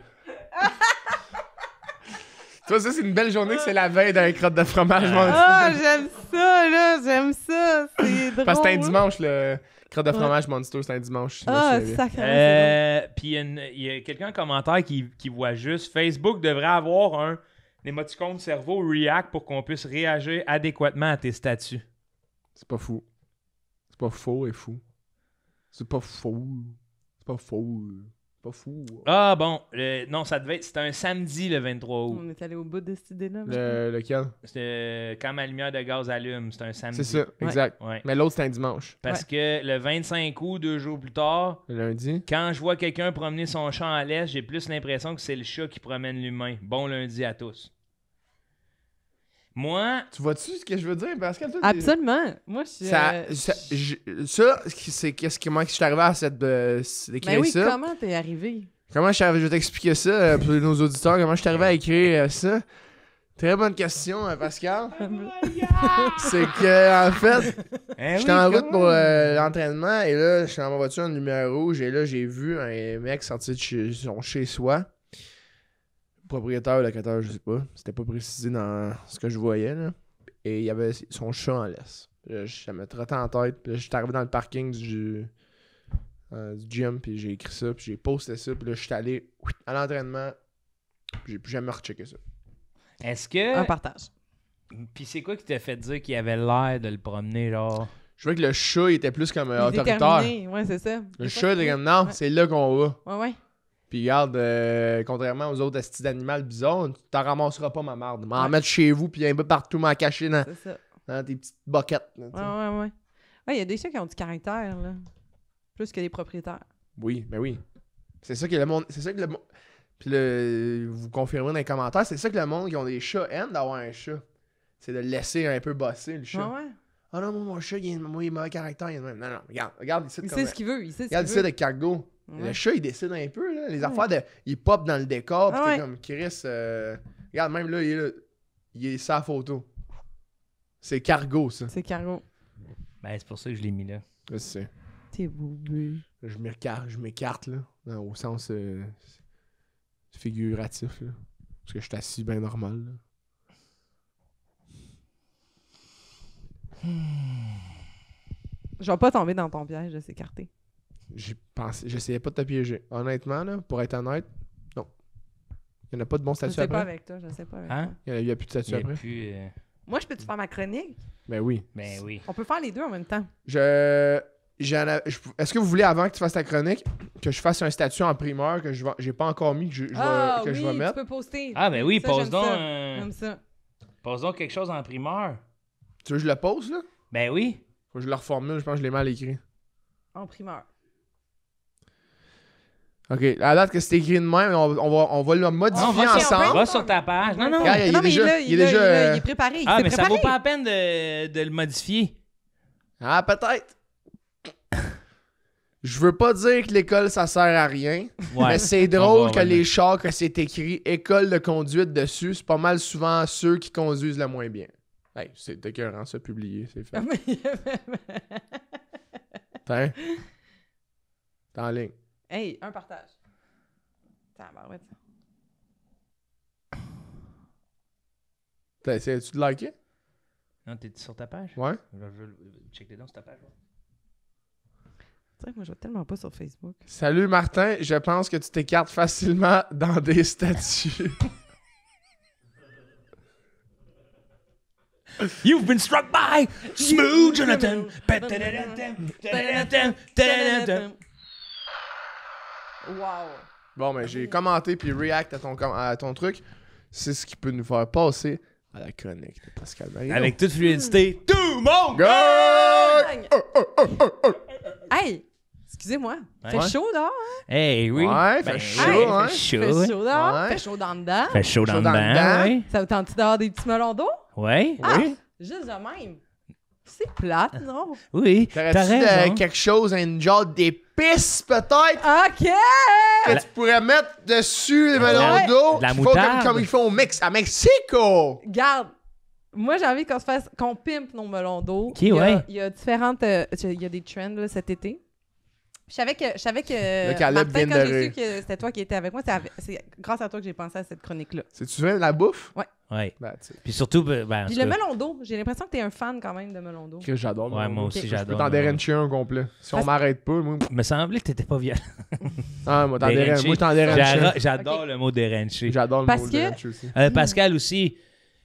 Toi, ça, c'est une belle journée que c'est la veille d'un crotte de fromage. mon Ah, j'aime ça, là. J'aime ça. C'est drôle. Parce que c'est un dimanche, le crotte de fromage Monster, c'est un dimanche. Ah, sacrément. Puis il y a quelqu'un en commentaire qui voit juste Facebook devrait avoir un émoticône cerveau React pour qu'on puisse réagir adéquatement à tes statuts. C'est pas fou. C'est pas faux et fou. C'est pas faux. C'est pas faux. C'est pas fou. Ah bon, non, c'était un samedi le 23 août. On est allé au bout de cette idée-là. Lequel? C'était quand ma lumière de gaz allume, c'était un samedi. C'est ça, exact. Ouais. Mais l'autre, c'est un dimanche. Parce que le 25 août, 2 jours plus tard, Le lundi. quand je vois quelqu'un promener son chat à l'est, j'ai plus l'impression que c'est le chat qui promène l'humain. Bon lundi à tous. Moi, Tu vois-tu ce que je veux dire, Pascal? Toi, Absolument. Moi, je suis... c'est comment je suis arrivé à d'écrire Mais oui, ça. comment t'es arrivé? Comment je suis arrivé, je vais t'expliquer ça pour nos auditeurs, comment je suis arrivé à écrire ça. Très bonne question, Pascal. C'est que, en fait, j'étais en route pour l'entraînement et là, je suis dans ma voiture en lumière rouge et là, j'ai vu un mec sortir de chez soi. Propriétaire ou locataire, je sais pas. C'était pas précisé dans ce que je voyais, là. Et il y avait son chat en laisse. Puis là, ça me trottait en tête. Puis là, j'étais arrivé dans le parking du gym, puis j'ai écrit ça, puis j'ai posté ça, puis là, je suis allé à l'entraînement, puis j'ai plus jamais rechecké ça. est-ce que... Un partage. Puis c'est quoi qui t'a fait dire qu'il avait l'air de le promener, genre... Je trouvais que le chat, il était plus comme Il est autoritaire. déterminé. Ouais, c'est ça. Le chat, il était comme, non, Ouais. c'est là qu'on va. Ouais, ouais. Puis regarde, contrairement aux autres estis d'animal bizarres, tu t'en ramasseras pas ma marde. M'en Ouais. mettre chez vous, puis un peu partout, m'en cacher dans C'est ça. tes petites boquettes. Là, tu sais. Ouais, ouais. Ouais, il y a des chats qui ont du caractère, là. Plus que les propriétaires. Oui, mais oui. C'est ça que le monde. C'est ça que le monde. Puis vous confirmerez dans les commentaires, c'est ça que le monde qui ont des chats aime d'avoir un chat. C'est de le laisser un peu bosser, le Ouais, chat. ouais. Ah non, moi, mon chat, il a mauvais caractère. Il est de même. Non, non, regarde ici. Il sait ce qu'il veut. Il sait ce Regarde qu'il ici veut. avec Cargo. Ouais. Le chat, il décide un peu, là. Les affaires de. Il pop dans le décor, pis Ah t'es ouais. comme Chris. Regarde, même là, il est là. Il est sa photo. C'est Cargo, ça. C'est Caro. Ben, c'est pour ça que je l'ai mis là. Je sais. t'es bobé. Je m'écarte, là, au sens figuratif, là. Parce que je suis assis bien normal, là. Je vais pas tomber dans ton piège de s'écarter. J'essayais pas de te piéger. Honnêtement, là, pour être honnête, non. Il n'y en a pas de bon Je statut sais pas après. avec toi, je sais pas avec Hein? toi. Il n'y a plus de statut après. Moi, je peux-tu faire ma chronique? Ben oui. Ben oui. On peut faire les deux en même temps. Est-ce que vous voulez, avant que tu fasses ta chronique, que je fasse un statut en primeur que j'ai pas encore mis, que je vais tu mettre? peux poster. Ah, ben oui, Ça, pose j'aime donc, ça. J'aime ça. pose donc quelque chose en primeur. Tu veux que je le pose, là? Ben oui. Faut que je le reformule, je pense que je l'ai mal écrit. En primeur. OK, à date que c'est écrit de même, on va le modifier Non, va ensemble. Va sur ta page. Non, non. Regarde, il est déjà, il est préparé. Ah, il mais s'est ça vaut préparé. pas la peine de le modifier. Ah, peut-être. Je veux pas dire que l'école, ça sert à rien, Ouais. mais c'est On drôle va que le les chars, que c'est écrit école de conduite dessus, c'est pas mal souvent ceux qui conduisent le moins bien. Hey, c'est écœurant, ça, publié, c'est fait. T'es en ligne. Hey, un partage. Tabarouette. T'as essayé-tu de liker? Non, t'es sur ta page? Ouais. Je veux checker dans sur ta page. C'est vrai que moi, je vais tellement pas sur Facebook. Salut Martin, je pense que tu t'écartes facilement dans des statuts. You've been struck by Smooth Jonathan. Wow. Bon, mais j'ai commenté puis react à ton truc. C'est ce qui peut nous faire passer à la chronique de Pascal Maillot. Avec toute fluidité, tout le monde! Hey! Excusez-moi. Ouais. Fait chaud dehors, hein? Hey, oui. Ouais, Ben fait chaud, oui, hein? Fait chaud, Fait ouais. chaud dehors, Ouais. fait chaud dans le dedans. Fait chaud dans Chaud le dans le dedans, dedans. oui. Ça vous tente-tu d'avoir des petits melons d'eau? Ouais, Ah! oui. Juste de même. C'est plate, non? Oui, t'as T'aurais-tu raison. quelque chose, une genre d'épices peut-être, OK! que tu pourrais mettre dessus les melons Ouais. d'eau? De la qu'il faut moutarde. comme ils font au Mexique, à Mexico! Garde! Moi, j'ai envie qu'on pimpe nos melons d'eau. Ok, ouais. Il y a différentes... il y a des trends là, cet été. Je savais que Le Caleb Martin, vient quand de j'ai rire. su que c'était toi qui étais avec moi, c'est grâce à toi que j'ai pensé à cette chronique-là. C'est-tu de la bouffe? Ouais. Ben, tu sais, Puis surtout, ben, en Puis tout le cas, melon d'eau, j'ai l'impression que t'es un fan quand même de melon d'eau. que j'adore. Ouais, moi Ok. aussi, Je peux j'adore. t'en dérancher un complet. Si on Parce- m'arrête pas, moi... il me semblait que t'étais pas violent. Ah, moi, Dérancher. moi, t'en dérancher. J'adore Ok. le mot dérancher. J'adore le Parce mot que- dérancher aussi. Pascal aussi,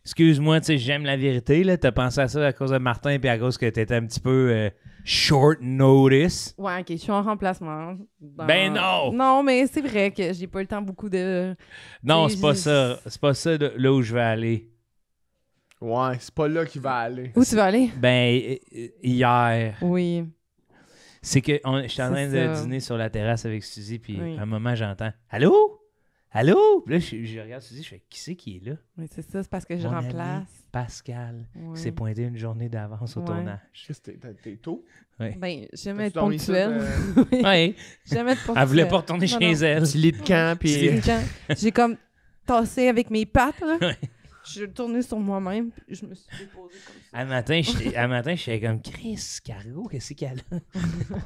excuse-moi, tu sais, j'aime la vérité, là. T'as pensé à ça à cause de Martin puis à cause que t'étais un petit peu short notice. Ouais, OK, je suis en remplacement. Ben non! Non, mais c'est vrai que j'ai pas eu le temps beaucoup de... Non, C'est c'est pas juste- ça. C'est pas ça là où je vais aller. Ouais, c'est pas là qu'il va aller. Où tu vas aller? Ben, hier, Oui. c'est que j'étais en train C'est de ça. dîner sur la terrasse avec Suzy, puis Oui. à un moment, j'entends « Allô? Allô? » Puis là, je regarde Suzy, je fais « Qui c'est qui est là? Mais c'est ça, c'est parce que je Mon remplace. Pascal, Ouais. qui s'est pointé une journée d'avance au Ouais. tournage. Qu'est-ce que t'es tôt? Ben, j'aime T'as-tu être dormi ça, ponctuelle. Oui. Ouais, J'aime être ponctuelle. elle voulait pas retourner Non, chez non. elle. Petit lit de camp, puis... Puis j'ai comme tassé avec mes pattes, là. Ouais. Je suis retournée sur moi-même, puis je me suis déposée comme ça. Un matin, j'étais comme Chris, Cargo, qu'est-ce qu'elle a?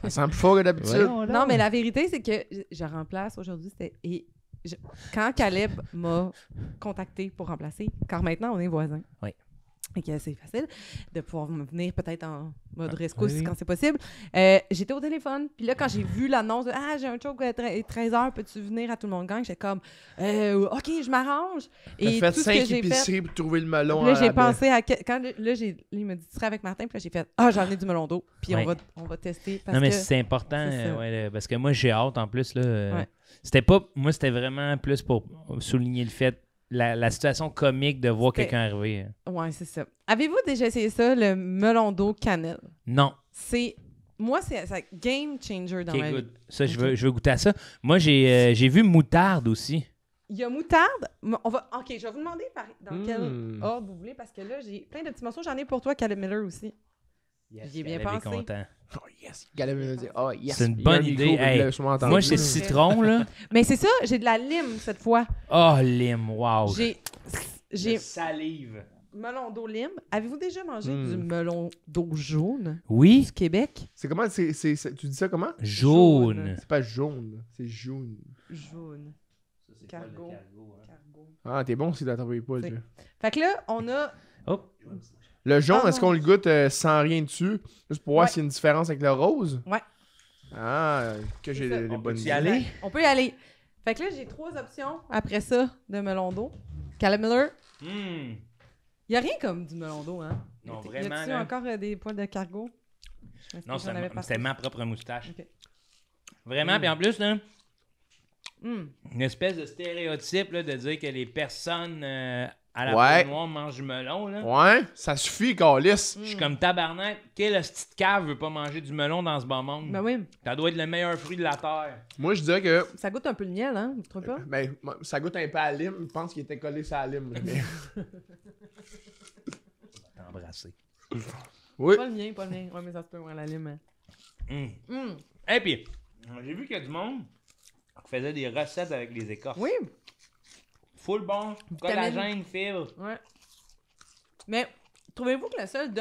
Ça sent plus fort que d'habitude. Voyons donc. Non, mais la vérité, c'est que je remplace aujourd'hui. Quand Caleb m'a contacté pour remplacer, car maintenant on est voisins. Oui. Et que c'est facile de pouvoir me venir peut-être en mode Ah, rescousse oui. quand c'est possible. J'étais au téléphone, puis là, quand j'ai vu l'annonce de « j'ai un show à 13h, peux-tu venir à tout le monde gang? » J'étais comme « OK, je m'arrange. » T'as fait tout ce 5 que j'ai fait... épiceries pour trouver le melon Puis là, à j'ai rabais. pensé à... Quand il m'a dit « Tu serais avec Martin? » Puis là, j'ai fait « j'en ai du melon d'eau. » Puis Ouais. on va tester. Parce Non, mais que... c'est important, c'est ça. ouais, parce que moi, j'ai hâte en plus. Là, Ouais. Moi, c'était vraiment plus pour souligner le fait, la situation comique de voir C'était- quelqu'un arriver. Ouais, c'est ça. Avez-vous déjà essayé ça, le melon d'eau cannelle? Non. Moi, c'est game changer dans Ok, ma vie. good. Ça, je veux goûter à ça. Moi, j'ai vu moutarde aussi. Il y a moutarde. OK, je vais vous demander dans quel Mm. ordre vous voulez, parce que là, j'ai plein de petits morceaux. J'en ai pour toi, Caleb Miller aussi. J'y ai bien Caleb est pensé. content. Oh yes! Caleb me dit, oh yes! C'est une Il y a bonne un micro, idée. vous l'avez Hey, sûrement entendu. Moi, c'est citron, là. Mais c'est ça, j'ai de la lime cette fois. Oh, lime, wow. J'ai Salive. melon d'eau lime. Avez-vous déjà mangé du melon d'eau jaune Oui. du Québec? C'est comment? Tu dis ça comment? Jaune. C'est pas jaune, c'est jaune. Jaune. Cargo. Ah, t'es bon si t'as travaillé pas, C'est- toi. Fait que là, on a... Oh. Le jaune, Ah, est-ce non. qu'on le goûte sans rien dessus? Juste pour voir Ouais. s'il y a une différence avec le rose? Ouais. Ah, que j'ai C'est ça. les On bonnes peut y idées. aller? On peut y aller. Fait que là, j'ai 3 options après ça de melon d'eau. Calamiller. Il a rien comme du melon d'eau, hein? Non, Y vraiment, a-tu là. encore des poils de cargo? Je Non, j'en avais c'était ma propre moustache. Ok. Vraiment, puis en plus, là, Hum. une espèce de stéréotype là, de dire que les personnes à la Ouais. peau noire mangent du melon. Là. Ouais, ça suffit, Calis. Je suis comme tabarnak. Quel petite cave veut pas manger du melon dans ce bas monde? Ben oui, Ça doit être le meilleur fruit de la terre. Moi, je dirais que ça goûte un peu le miel, hein? Vous trouvez pas? ben, ça goûte un peu à la lime. Je pense qu'il était collé sur la lime. mais- T'embrasser. Oui. Pas le mien, pas le mien. Ouais, mais ça se peut, ouais, la lime. Hein. Et puis, j'ai vu qu'il y a du monde qui faisait des recettes avec les écorces. Oui, Full bon, collagène, fibre. ouais. Mais trouvez-vous que le seul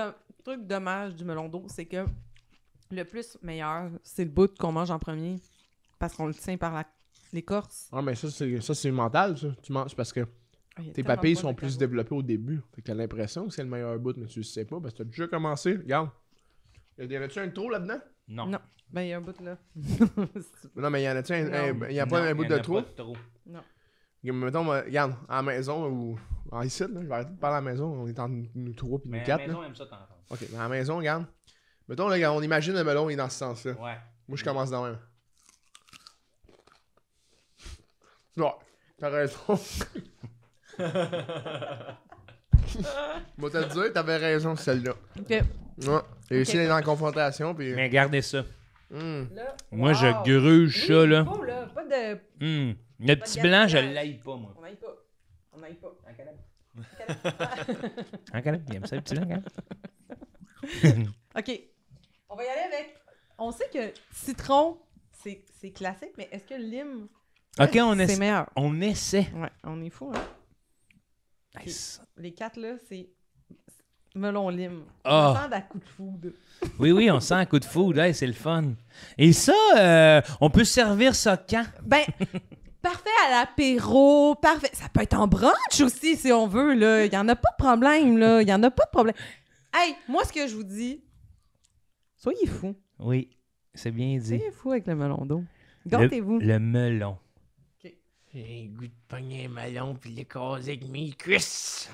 truc dommage du melon d'eau, c'est que le plus meilleur, c'est le bout qu'on mange en premier parce qu'on le tient par l'écorce. Ah, mais ça, c'est mental, ça. Tu manges parce que Ah, il y a tes tellement papilles de poils sont de plus cargo. développées au début. Fait que t'as l'impression que c'est le meilleur bout, mais tu le sais pas parce que t'as déjà commencé. Regarde. Y en a-tu un trou là-dedans? Non. Non. Ben, il y a un bout là. Non, mais y en a-tu un. Non. Y a pas Non, un bout y en de a trou? pas de trou. Non. Mettons, regarde, à la maison ou en ici, là, je vais arrêter de parler à la maison. On est en nous 3 puis Mais nous à la 4. maison, aime ça t'entendre. Ok, mais à la maison, regarde. Mettons, là, regarde, on imagine le melon, il est dans ce sens-là. Ouais. Moi, je commence dans même. Ouais, t'as raison. Moi, te le dire, t'avais raison, celle-là. OK. Ouais. Et ici, elle est dans la confrontation, puis. Mais regardez ça. Là, Moi, wow. je gruge Oui, ça, là. Pas, là. Pas de... Le petit blanc, je l'aille pas, moi. On n'aille pas. On n'aille pas. En canap, il aime ça, le petit blanc, hein? OK. On va y aller avec... On sait que citron, c'est classique, mais est-ce que lime... OK, on C'est essaie. meilleur. On essaie. Ouais, on est fou, hein? Hey, ça- Les 4, là, c'est melon lime. Ah. On sent d'un coup de foudre. Oui, on sent un coup de foudre. Hey, c'est le fun. Et ça, on peut servir ça quand? Ben, parfait à l'apéro, parfait. Ça peut être en brunch aussi, si on veut, là. Il n'y en a pas de problème, là. Il n'y en a pas de problème. Hey, moi, ce que je vous dis, soyez fous. Oui, c'est bien dit. Soyez fous avec le melon d'eau. Gâtez-vous. Le melon. J'ai le goût de pogner un melon puis l'écraser avec mes cuisses.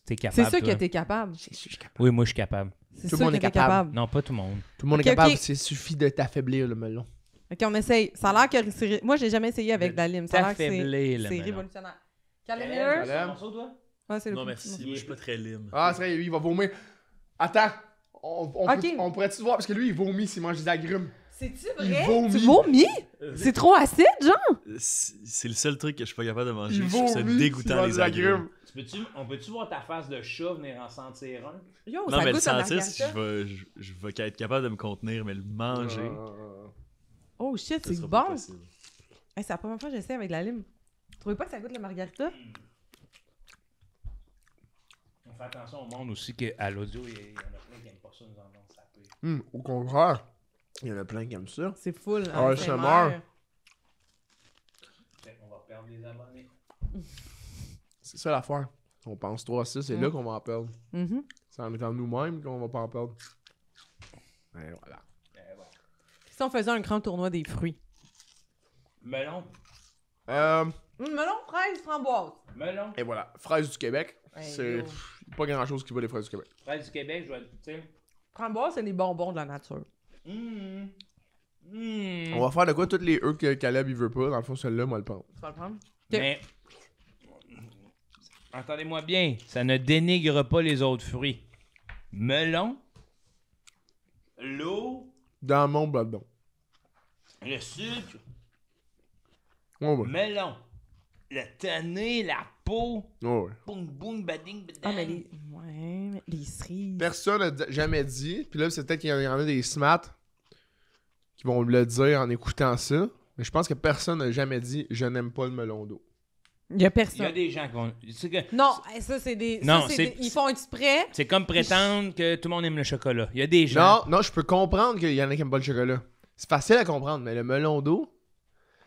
T'es capable, C'est sûr toi? que t'es capable. C'est sûr que je suis capable. Oui, moi, je suis capable. C'est Tout le sûr monde que est t'es capable. capable. Non, pas tout le monde. Tout le monde Ok, est capable, ok. il suffit de t'affaiblir le melon. OK, on essaye. Ça a l'air que... Moi, j'ai jamais essayé avec de la lime. Ça a l'air que T'affaiblir, le c'est melon. révolutionnaire. Caleb? Calamire? Ouais, c'est le Non, plus merci. petit. Moi, je suis pas très lime. Ah, c'est vrai, lui, il va vomir. Attends, on Ok. on pourrait-tu voir, parce que lui, il vomit s'il mange des agrumes. C'est-tu Il vrai? vomit. Tu vomis? C'est trop acide, genre? C'est le seul truc que je suis pas capable de manger. Il Je trouve ça vomit s'il dégoûtant, mange les des agrumes. On peut-tu voir ta face de chat venir en sentir un? Yo, Non, ça mais le goûte la sentir, si margarita. je vais être capable de me contenir, mais le manger, Oh shit, ça c'est sera pas bon! possible. Hey, c'est la première fois que j'essaie avec la lime. Vous trouvez pas que ça goûte la margarita? On fait attention au monde aussi qu'à l'audio, il y en a plein qui n'aiment pas ça, nous entendre saper. Au contraire, il y en a plein qui aiment ça. C'est full. Ah, hein, ça c'est meurt. mère. On va perdre les abonnés. C'est ça l'affaire. On pense trop à ça, c'est là qu'on va en perdre. Mhm. C'est en étant nous-mêmes qu'on va pas en perdre. Et voilà. Si on faisait un grand tournoi des fruits. Melon. Melon, fraise, framboise. Melon. Et voilà, fraises du Québec. Hey, C'est yo. pas grand-chose qui va les fraises du Québec. Fraise du Québec, je vais... Tu sais... Framboise, c'est les bonbons de la nature. On va faire de quoi toutes les œufs que Caleb il veut pas. Dans le fond, celle-là, moi, le prendre. Tu vas le prendre? Mais... Entendez-moi bien, ça ne dénigre pas les autres fruits. Melon, l'eau, Dans mon bladon. le sucre, Ouais, ouais. melon, le tanné, la peau, Ouais, ouais. boum boum, bading, badang. Ah, mais les... Ouais, mais les cerises. Personne n'a jamais dit. Puis là, c'est peut-être qu'il y en a des smats qui vont le dire en écoutant ça. Mais je pense que personne n'a jamais dit « Je n'aime pas le melon d'eau Il y a Il y personne. a des gens qui vont... c'est que- Non, ça, c'est des... Non, ça, c'est- ils font exprès. C'est comme prétendre que tout le monde aime le chocolat. Il y a des gens... Non, je peux comprendre qu'il y en a qui aiment pas le chocolat. C'est facile à comprendre, mais le melon d'eau,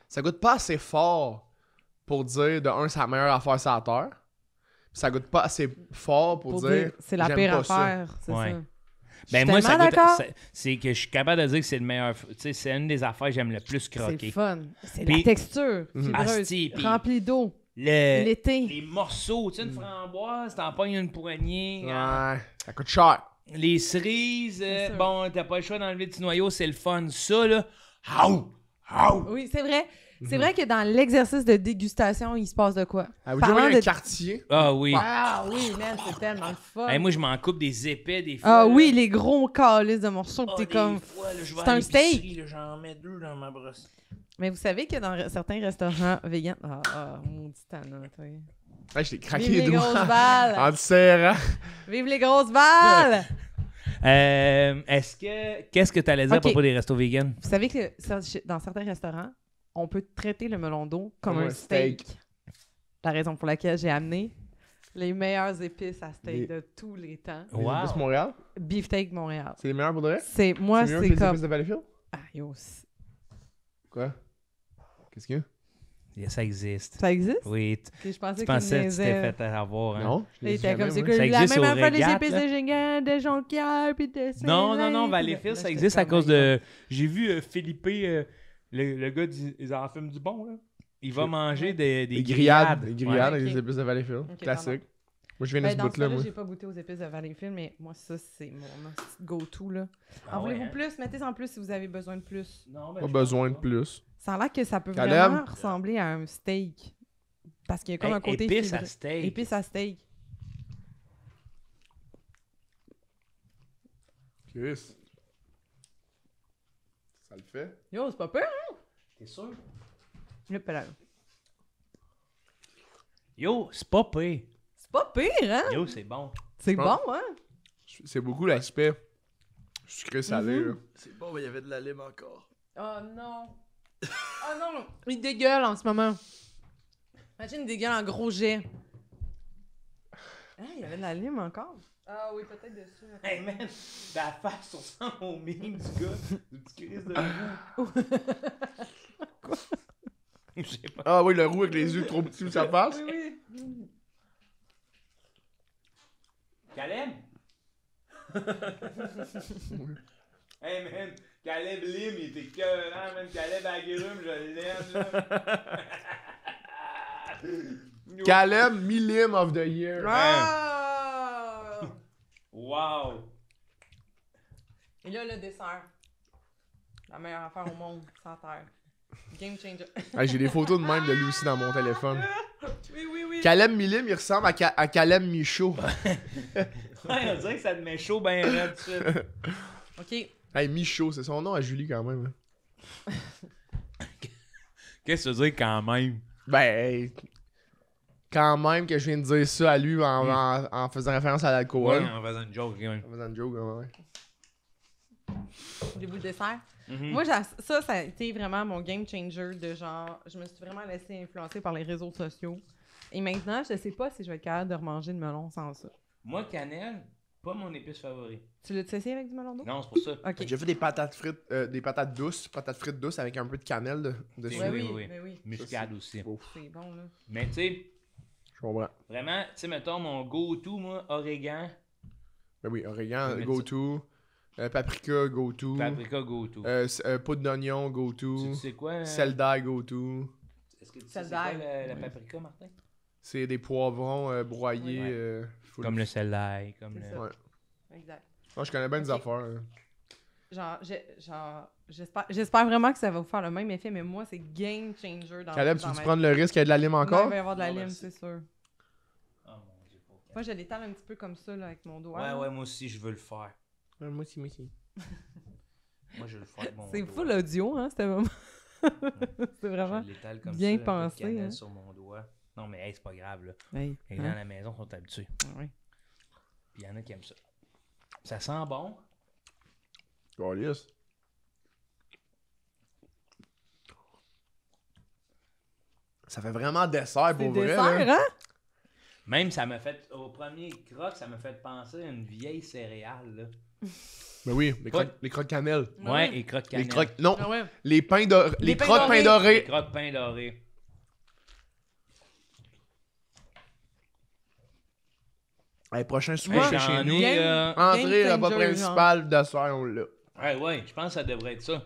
ça goûte pas assez fort pour dire, de un, c'est la meilleure affaire sur la terre. Puis ça goûte pas assez fort pour dire, c'est la j'aime pire pas ça. affaire, c'est Ouais. ça. Ben Je moi, suis ça tellement goûte... d'accord. C'est que je suis capable de dire que c'est le meilleur... Tu sais, c'est une des affaires que j'aime le plus C'est croquer. le fun. C'est Puis- la texture fibreuse, Asti, puis- remplie d'eau, Le... l'été. Les morceaux, tu sais, une framboise, t'en pognes une poignée. hein. Ouais, ça coûte cher. Les cerises, C'est sûr. bon, t'as pas le choix d'enlever le petit noyau, c'est le fun. Ça, là, haou, haou. Oui, c'est vrai. C'est vrai que dans l'exercice de dégustation, il se passe de quoi? Avez-vous Parlant déjà vu un de- quartier? Ah oui. Ah oui, man, c'est tellement le fun. Hey, moi, je m'en coupe des épais des fois. Ah là. oui, les gros calices de morceaux que Ah, t'es des comme... fois, là, je vais c'est à un l'épicerie, steak. là, j'en mets 2 dans ma brosse. Mais vous savez que dans certains restaurants véganes... Ah, maudit Anna, toi. Ouais, je t'ai craqué Vive les les grosses doigts. balles! En te serrant. Vive les grosses balles! Qu'est-ce que t'allais dire à Ok. propos des restos vegan? Vous savez que dans certains restaurants, on peut traiter le melon d'eau comme Comme un un steak. steak. La raison pour laquelle j'ai amené les meilleures épices à steak Les- de tous les temps. Les Wow. épices Montréal? Beefsteak Montréal. C'est les meilleurs pour de vrai? Moi, C'est mieux que c'est les comme... épices de Valleyfield? Ah, yo, Quoi? Qu'est-ce qu'il y a? Ça existe. ça existe? Oui, Ok, je pensais tu qu'il pensais que tu niaisait. t'es fait avoir. Hein? Non, je Il l'ai était jamais, comme c'est moi. que Ça la existe même au affaire, les Regat, épices là. de Gingand, de Jonquière, puis de Non, Saint-Lin, Valleyfield, puis ça là, existe à j'étais cause comme, de... J'ai vu Philippe, le gars, ils en fument du bon, là. Il va manger des Des grillades. grillades. Des grillades Ouais. avec Ok. des épices de Valleyfield. Ok, Classique. Moi, je viens de Ben, ce dans ce bout-là, cas-là, moi. j'ai pas goûté aux épices de Valleyfield, mais moi, ça, c'est mon petit go-to, là. Ah En ouais, voulez-vous hein? plus? Mettez-en plus si vous avez besoin de plus. Non, ben, Pas je besoin de pense pas. plus. Ça a l'air que ça peut Caleb? vraiment ressembler à un steak. Parce qu'il y a comme Hey, un côté épices fibré. à steak. Épices à steak. Chris. Ça le fait? Yo, c'est pas peur, hein? T'es sûr? Le pelage. Yo, c'est pas pire. C'est pas pire, hein? Yo, c'est bon. C'est pense- bon, hein? C'est beaucoup l'aspect sucré-salé, là. C'est bon, mais il y avait de la lime encore. Oh non. Oh non. Il dégueule en ce moment. Imagine, il dégueule en gros jet. Ah, il y avait de la lime encore. Ah oui, peut-être dessus. Hey man, la face, on sent au mime du gars, du petit crise de roux. Quoi? Je sais pas. Ah oui, le roux avec les yeux trop petits où ça passe. Oui, oui. Caleb? Hey man, Caleb Lim, il était cœurant, man. Caleb Aguirum, je l'aime, là. Caleb Milim of the Year. Ah! Wow! Et là, le dessert. La meilleure affaire au monde, sans terre. Game changer. Ah, j'ai des photos de même de lui aussi dans mon téléphone. Oui, oui, oui. Caleb Milim, il ressemble à Caleb Michaud. Ouais, on dirait que ça te met chaud ben raide tout de suite. OK. Hey, Michaud, c'est son nom à Julie quand même. hein. Qu'est-ce que tu veux dire quand même? Ben, hey, quand même que je viens de dire ça à lui en faisant référence à l'alcool. Ouais, en faisant une joke, quand même. En faisant une joke, ouais. Voulez-vous le dessert? Mhm. Moi, ça a été vraiment mon game changer de genre, je me suis vraiment laissée influencer par les réseaux sociaux. Et maintenant, je sais pas si je vais être capable de remanger de melon sans ça. Moi, cannelle, pas mon épice favori. Tu l'as essayé avec du melon d'eau? Non, c'est pour ça. OK. J'ai fait des patates frites, des patates frites douces avec un peu de cannelle dessus. Ouais, Oui, oui, oui. mais oui. Muscade aussi. C'est bon, là. Mais tu sais, Je comprends. vraiment, tu sais, mettons mon go-to, moi, origan, Ben oui, origan, Mais go-to. Paprika, go-to. paprika, go-to. Poudre d'oignon, go-to. Tu sais quoi? Sel d'ail, go-to. Est-ce que tu sais Sel c'est quoi d'ail. la paprika, Martin? C'est des poivrons broyés. Ouais. Comme le sel d'ail, comme C'est le... ça. Ouais. Exact. Moi, je connais bien des Ok. affaires. J'espère vraiment que ça va vous faire le même effet, mais moi, c'est game changer dans Caleb, tu dans veux ma prendre le risque qu'il y ait de la lime Non, encore? il va y avoir de la Non, lime, merci. c'est sûr. Oh mon Dieu, pauvre. Moi, je l'étale un petit peu comme ça, là, avec mon doigt. Ouais, là. ouais, moi aussi, je veux le faire. Moi aussi, moi aussi. Moi, je veux le faire avec mon C'est doigt. full audio, hein, c'était vraiment... c'est vraiment... Je l'étale comme bien ça, un peu de pensé, cannelle hein. sur mon doigt. Non, mais hey, c'est pas grave, là. Hey, Les gens hein? à la maison sont habitués. Ouais. Puis il y en a qui aiment ça. Ça sent bon. Galias. Ça fait vraiment dessert pour C'est vrai. dessert, là. hein? Même, ça m'a fait, au premier croc, ça m'a fait penser à une vieille céréale, là. Mais oui, les croques cannelle. Ouais, et crocs cannelle. Les croques. Non, Ah ouais. les pains dorés. Les pains croques pains dorés. Les dorés. crocs pain doré. Hey, prochain Hey, souper j'en chez nous. ai, Entrée, Game repas changer, principal, dessert, on l'a. ouais, je pense que ça devrait être ça.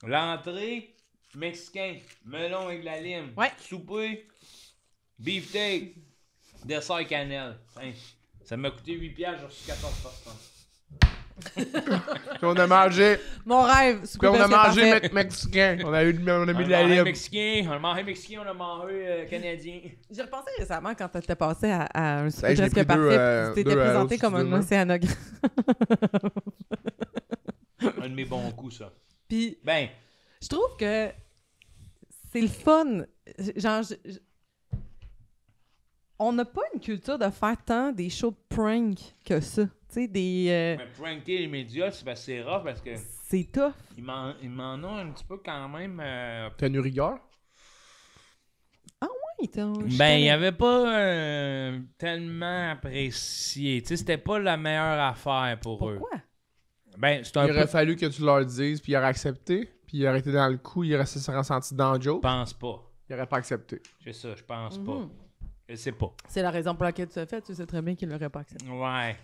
L'entrée, mexicain, melon avec de la lime. Ouais. Souper, beefsteak, dessert cannelle. Hein, ça m'a coûté 8$, j'ai reçu 14%. Puis on a mangé. Mon rêve, Puis on a mangé parfait. mexicain. On a mis de la mangé lime. mexicain, on a mangé mexicain, on a mangé canadien. J'ai repensé récemment quand t'étais passé à un souper Hey, j'ai presque pris deux, parfait, tu t'étais deux présenté Hello comme un Studio, océanographe. Un de mes bons coups, ça. Puis Ben, je trouve que c'est le fun. Genre, on n'a pas une culture de faire tant des shows de prank que ça. Tu sais, des... mais pranker les médias, c'est parce que c'est rough parce que c'est tough. ils m'en ont un petit peu quand même. T'as une rigueur? Oui, Ben, il avait pas tellement apprécié. Tu sais, c'était pas la meilleure affaire pour eux. Pourquoi? Ben, c'est un Il peu. aurait fallu que tu leur dises, puis il aurait accepté, puis il aurait été dans le coup, il aurait se ressenti dans le joke, Je pense pas. il aurait pas accepté. C'est ça, je pense pas. Mhm. Je sais pas. C'est la raison pour laquelle tu l'as fait. Tu sais très bien qu'il l'aurait pas accepté. Ouais.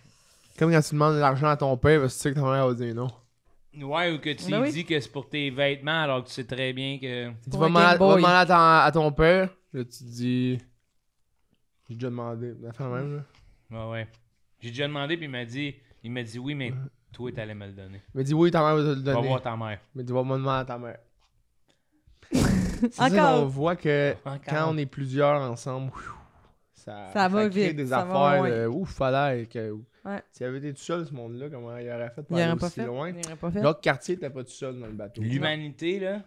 Comme quand tu demandes de l'argent à ton père, parce que tu sais que ta mère va dire non. Ouais, ou que tu Ben lui oui. dis que c'est pour tes vêtements alors que tu sais très bien que. Tu Pour vas un demander Game Boy. à ton père, là tu te dis. J'ai déjà demandé. La fin même, là. Ouais. J'ai déjà demandé, puis il m'a dit oui, mais toi, t'allais me le donner. Il m'a dit oui, ta mère va te le Va donner. voir ta mère. Mais tu vas me demander à ta mère. C'est ça Encore. qu'on voit que Encore. quand on est plusieurs ensemble, Ça va crée vite, des ça va affaires loin. de ouf, fallait que. Ouais. S'il avait été tout seul, ce monde-là, comment il aurait fait pour Il aller n'aurait pas aussi fait. loin? Il n'aurait pas fait. L'autre quartier n'était pas tout seul dans le bateau. L'humanité, là,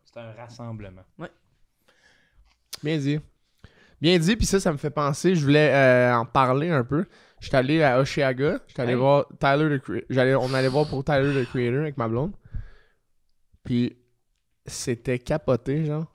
c'est un rassemblement. Bien dit. Bien dit, puis ça me fait penser, je voulais en parler un peu. J'étais allé à Osheaga, j'étais allé Hey. voir Tyler, on allait voir pour Tyler, the Creator, avec ma blonde. Puis c'était capoté, genre.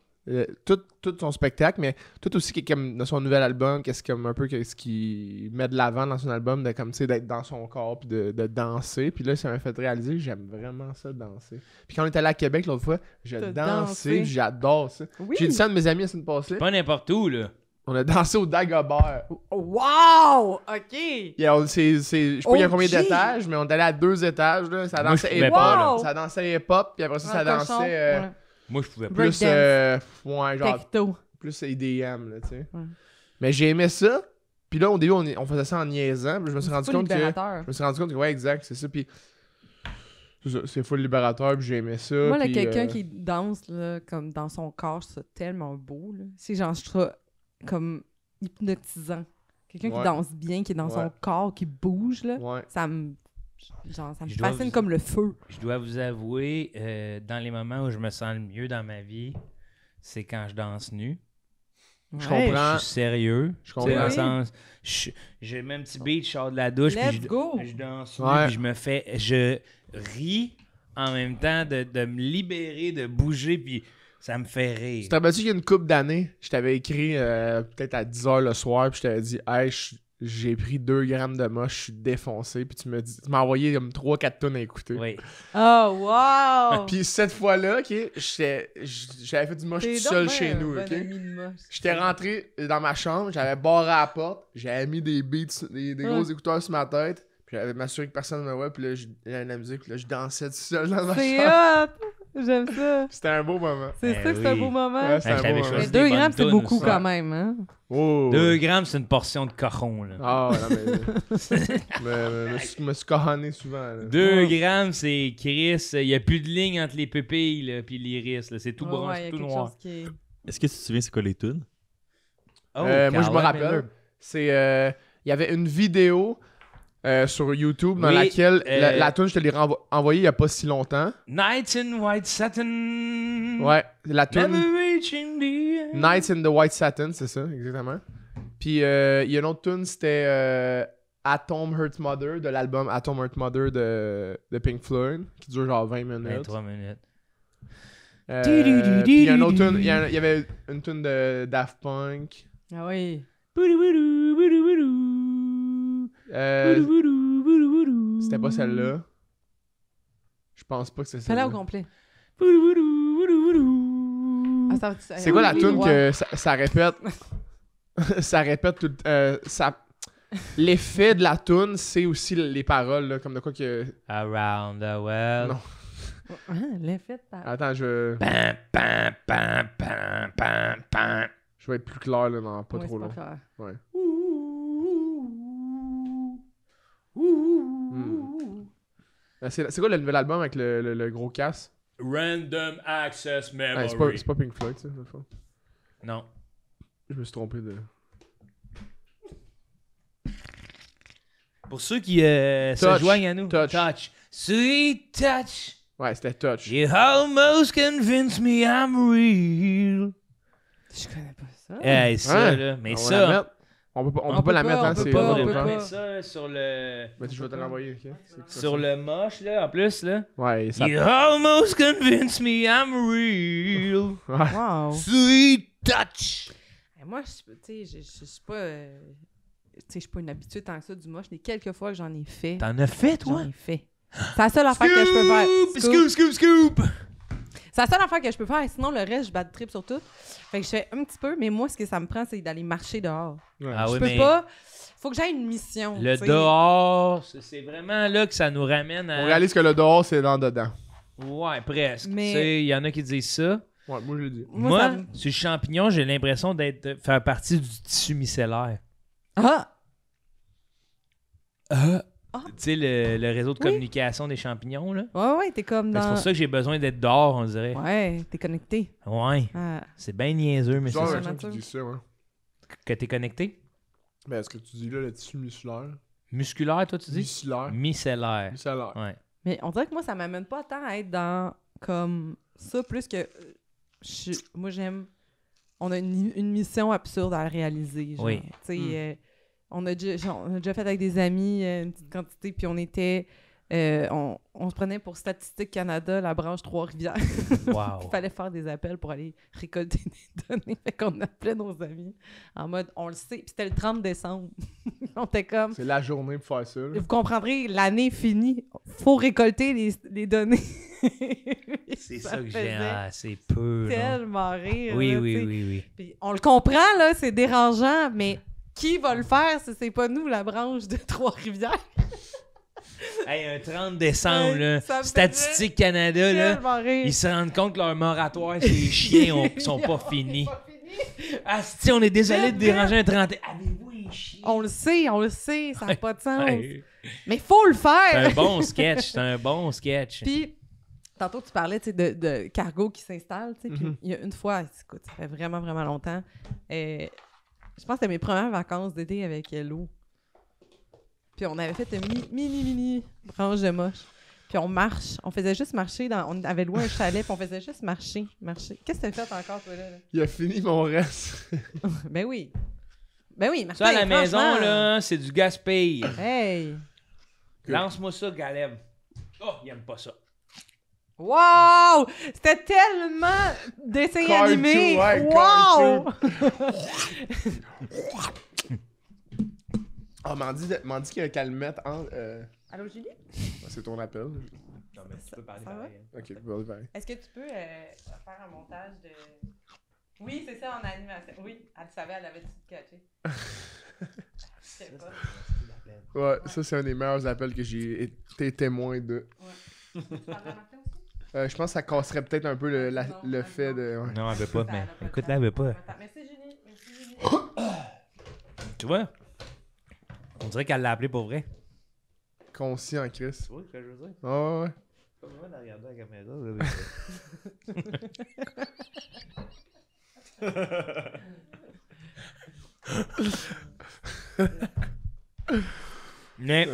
Tout son spectacle, mais tout aussi qui est comme dans son nouvel album, qu'est-ce comme un peu qu'est-ce qu'il met de l'avant dans son album, de comme tu sais d'être dans son corps puis de danser. Puis là, ça m'a fait réaliser que j'aime vraiment ça danser. Puis quand on était allé à Québec l'autre fois, j'ai T'as dansé, dansé. puis j'adore ça. Oui. J'ai dit ça à de mes amis la semaine passée. Pas n'importe où, là. On a dansé au Dagobert. Wow! OK! Je sais pas il y a combien OG. d'étages, mais on est allé à 2 étages là. Ça Moi, dansait je pouvais hip-hop, pas, là. ça dansait hip-hop, puis après ça, ça Un cochon, dansait ouais. Moi, je pouvais pas. plus ouais, genre Tecto. plus IDM là, tu sais. Ouais. Mais j'ai aimé ça. Puis là au début on faisait ça en niaisant, puis je me suis rendu C'est pas compte que libérateur. ouais, exact, c'est ça, puis c'est ça, c'est full libérateur, puis j'ai aimé ça. Moi, là, puis, quelqu'un qui danse là, comme dans son corps, c'est tellement beau. Là. C'est genre, je trouve comme hypnotisant. Quelqu'un Ouais. qui danse bien, qui est dans Ouais. son corps, qui bouge, là, Ouais. ça me Je dois fascine vous- comme le feu. Je dois vous avouer, dans les moments où je me sens le mieux dans ma vie, c'est quand je danse nu. Je Ouais. comprends. Je suis sérieux. Je Tu sais, dans le comprends. sens, j'ai même petit beat, je sors de la douche, Let's puis go. je danse nu, Ouais. puis je ris en même temps de me libérer, de bouger, puis ça me fait rire. Tu te rappelles-tu qu'il y a une couple d'années, je t'avais écrit peut-être à 10h le soir, puis je t'avais dit hey, j'ai pris 2 grammes de moche, je suis défoncé, puis tu m'as envoyé comme 3-4 tonnes à écouter. Oui. Oh, wow! Puis cette fois-là, ok, j'avais fait du moche tout seul chez nous, ok? J'étais rentré dans ma chambre, j'avais barré à la porte, j'avais mis des beats, des gros écouteurs sur ma tête, puis j'avais m'assuré que personne ne me voit, puis là, j'avais la musique, puis là, je dansais tout seul dans ma C'est chambre. hot! J'aime ça. C'était un beau moment. C'est Ben ça que c'est un oui. beau moment. Ouais, c'est Ben, un je t'avais beau moment. choisi Mais des 2 bonnes grammes, c'est tunes beaucoup aussi. quand même, hein? Oh. 2 grammes, c'est une portion de cochon, là. Ah, non, mais. je me suis coronné souvent. Là. 2 grammes, c'est Chris. Il n'y a plus de ligne entre les pupilles là, puis l'iris. Là. C'est tout Ouais, brun, ouais, il y c'est a tout quelque noir. chose qui est... Est-ce que tu te souviens c'est quoi les tunes? Oh, Moi, je me Carla rappelle. Miller. C'est. Il y avait une vidéo sur YouTube dans Oui, laquelle la tune, je te l'ai envoyée il n'y a pas si longtemps. Nights in White Satin. Ouais, la tune. Never reaching the end. Nights in the White Satin, c'est ça, exactement. Puis il y a une autre tune, c'était Atom Hurt Mother, de l'album Atom Hurt Mother de Pink Floyd, qui dure genre 20 minutes. 23 minutes. Puis il y a un autre tune, il y avait une tune de Daft Punk. Ah oui. C'était pas celle-là. Je pense pas que c'est Fais-la celle-là. au complet. C'est quoi la tune que ça répète? Ça répète tout l'effet de la tune, c'est aussi les paroles, là, comme de quoi que... Around the world. Non. L'effet par... Attends, je Pam, pam, pam, pam, pam, pam. vais être plus clair, là, dans pas Ouais, trop c'est long. pas clair. Ouais. C'est quoi le nouvel album avec le gros casse? Random Access Memory. C'est pas Pink Floyd, ça, dans le fond. Non. Je me suis trompé de... Pour ceux qui se joignent à nous. Touch. Sweet touch. Ouais, c'était Touch. You almost convince me I'm real. Je connais pas ça. Hey, ça, Hein? là. Mais On va ça. la mettre. On peut pas la mettre, hein, on peut c'est pas, pas on peut On pas. met ça sur le. Mais je vais te l'envoyer, ok? C'est quoi Sur ça? le moche, là, en plus, là. Ouais, ça... You almost convince me I'm real. Ouais. Wow. Sweet touch. Moi, tu sais, je suis pas... tu sais, je suis pas une habituée tant que ça du moche. Les quelques fois que j'en ai fait, T'en as fait, toi? j'en ai fait. C'est la seule affaire que je peux faire. Scoop, scoop, scoop. C'est la seule affaire que je peux faire. Sinon, le reste, je bats de trip sur tout. Fait que je fais un petit peu, mais moi, ce que ça me prend, c'est d'aller marcher dehors. Ouais. Ah Je oui, peux mais pas... Faut que j'aille une mission. le tu sais. dehors, c'est vraiment là que ça nous ramène à... On réalise que le dehors, c'est dans dedans. Ouais, presque. Mais- Tu sais, il y en a qui disent ça. Ouais, moi, je l'ai dit. Moi, Moi, ça me- sur le champignon, j'ai l'impression d'être faire partie du tissu micellaire. Ah! Tu sais, le réseau de Oui. communication des champignons, là. Ouais, t'es comme Ben, c'est dans... pour ça que j'ai besoin d'être dehors, on dirait. Ouais, t'es connecté. Ouais. Ah. C'est bien niaiseux, mais c'est Genre, ça. ça. tu dis ça, ouais. Que t'es connecté. Ben, ce que tu dis là, le tissu musculaire. Musculaire, toi, tu dis? Musculaire. Micellaire. Musculaire. Ouais. Mais on dirait que moi, ça m'amène pas tant à être dans comme ça, plus que moi, j'aime. On a une mission absurde à réaliser. Genre, Oui. Tu sais, on a déjà fait avec des amis une petite quantité, puis on était. On se prenait pour Statistique Canada, la branche Trois-Rivières. Wow. Il fallait faire des appels pour aller récolter des données. Fait qu'on appelait nos amis en mode on le sait. Puis c'était le 30 décembre. On était comme. C'est la journée pour faire ça. là. Vous comprendrez, l'année finie. Faut récolter les données. C'est ça que me j'ai. faisait Ah, c'est peu. tellement rire. Oui, là, oui, tu sais. oui, oui. Puis on le comprend, là, c'est dérangeant, mais qui va le faire si c'est pas nous, la branche de Trois-Rivières? Hey, un 30 décembre, Hey, là, ça me Statistique Canada, là, Tellement rire. ils se rendent compte que leur moratoire, c'est les chiens sont pas finis. Ah, si, on est désolé de déranger un 30. Avez-vous un chien? On le sait, ça n'a pas de sens. Ouais. Mais faut le C'est faire! un bon sketch, c'est un bon sketch. Puis, tantôt, tu parlais tu sais, de cargo qui s'installe. Tu sais, puis il y a une fois, écoute, ça fait vraiment, vraiment longtemps. Je pense que c'était mes premières vacances d'été avec Hello. Puis on avait fait une mini branche de moche. Puis on faisait juste marcher. On avait loué un chalet, puis on faisait juste marcher. Qu'est-ce que t'as fait encore, toi, là? Il a fini mon reste. Ben oui. Martin, Ça, à la maison, franchement. là, c'est du gaspille. Hey! Lance-moi ça, Galeb. Oh, il aime pas ça. Wow! C'était tellement dessin Cartoon, animé! ouais, Wow! Ah, m'en dit qu'elle le mette en. Allô, Julie? C'est ton appel. Non, mais tu peux parler Ça va? pareil. Ok, tu peux aller pareil. Est-ce que tu peux faire un montage de... Oui, c'est ça, en animation. Oui, elle savait, elle avait tout catché. Je sais pas. Ouais, ça, c'est un des meilleurs appels que j'ai été témoin de. Tu parles de Martin aussi? Je pense que ça casserait peut-être un peu le Non, fait de. Ouais. Non, elle veut pas, Ça, mais elle a pas écoute, de là, elle veut pas. temps. Merci, Julie. Merci, Julie. Tu vois? On dirait qu'elle l'a appelé pour vrai. Conscient, Chris. Tu vois ce que je veux dire? Ah ouais. Pas besoin de regarder la caméra. Mais,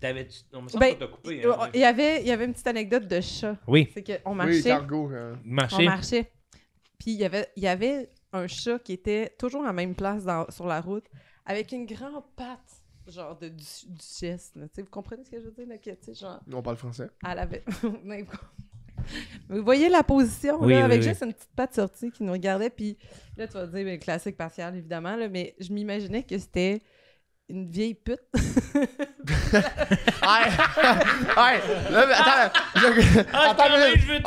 t'avais-tu... Non, mais ça, Ben, t'as coupé. Il y avait une petite anecdote de chat. Oui, C'est qu'on Oui, marchait. cargo. On marcher. marchait. Puis il y avait un chat qui était toujours à la même place sur la route, avec une grande patte, genre de duchesse. Là. Tu sais, vous comprenez ce que je veux dire? Là, que, tu sais, genre, On parle français. elle avait... Vous voyez la position, Oui, là, oui, avec oui. juste une petite patte sortie qui nous regardait, puis là, tu vas dire, ben, classique partial, évidemment, là, mais je m'imaginais que c'était une vieille pute. Hey, là, mais attends, attends une minute.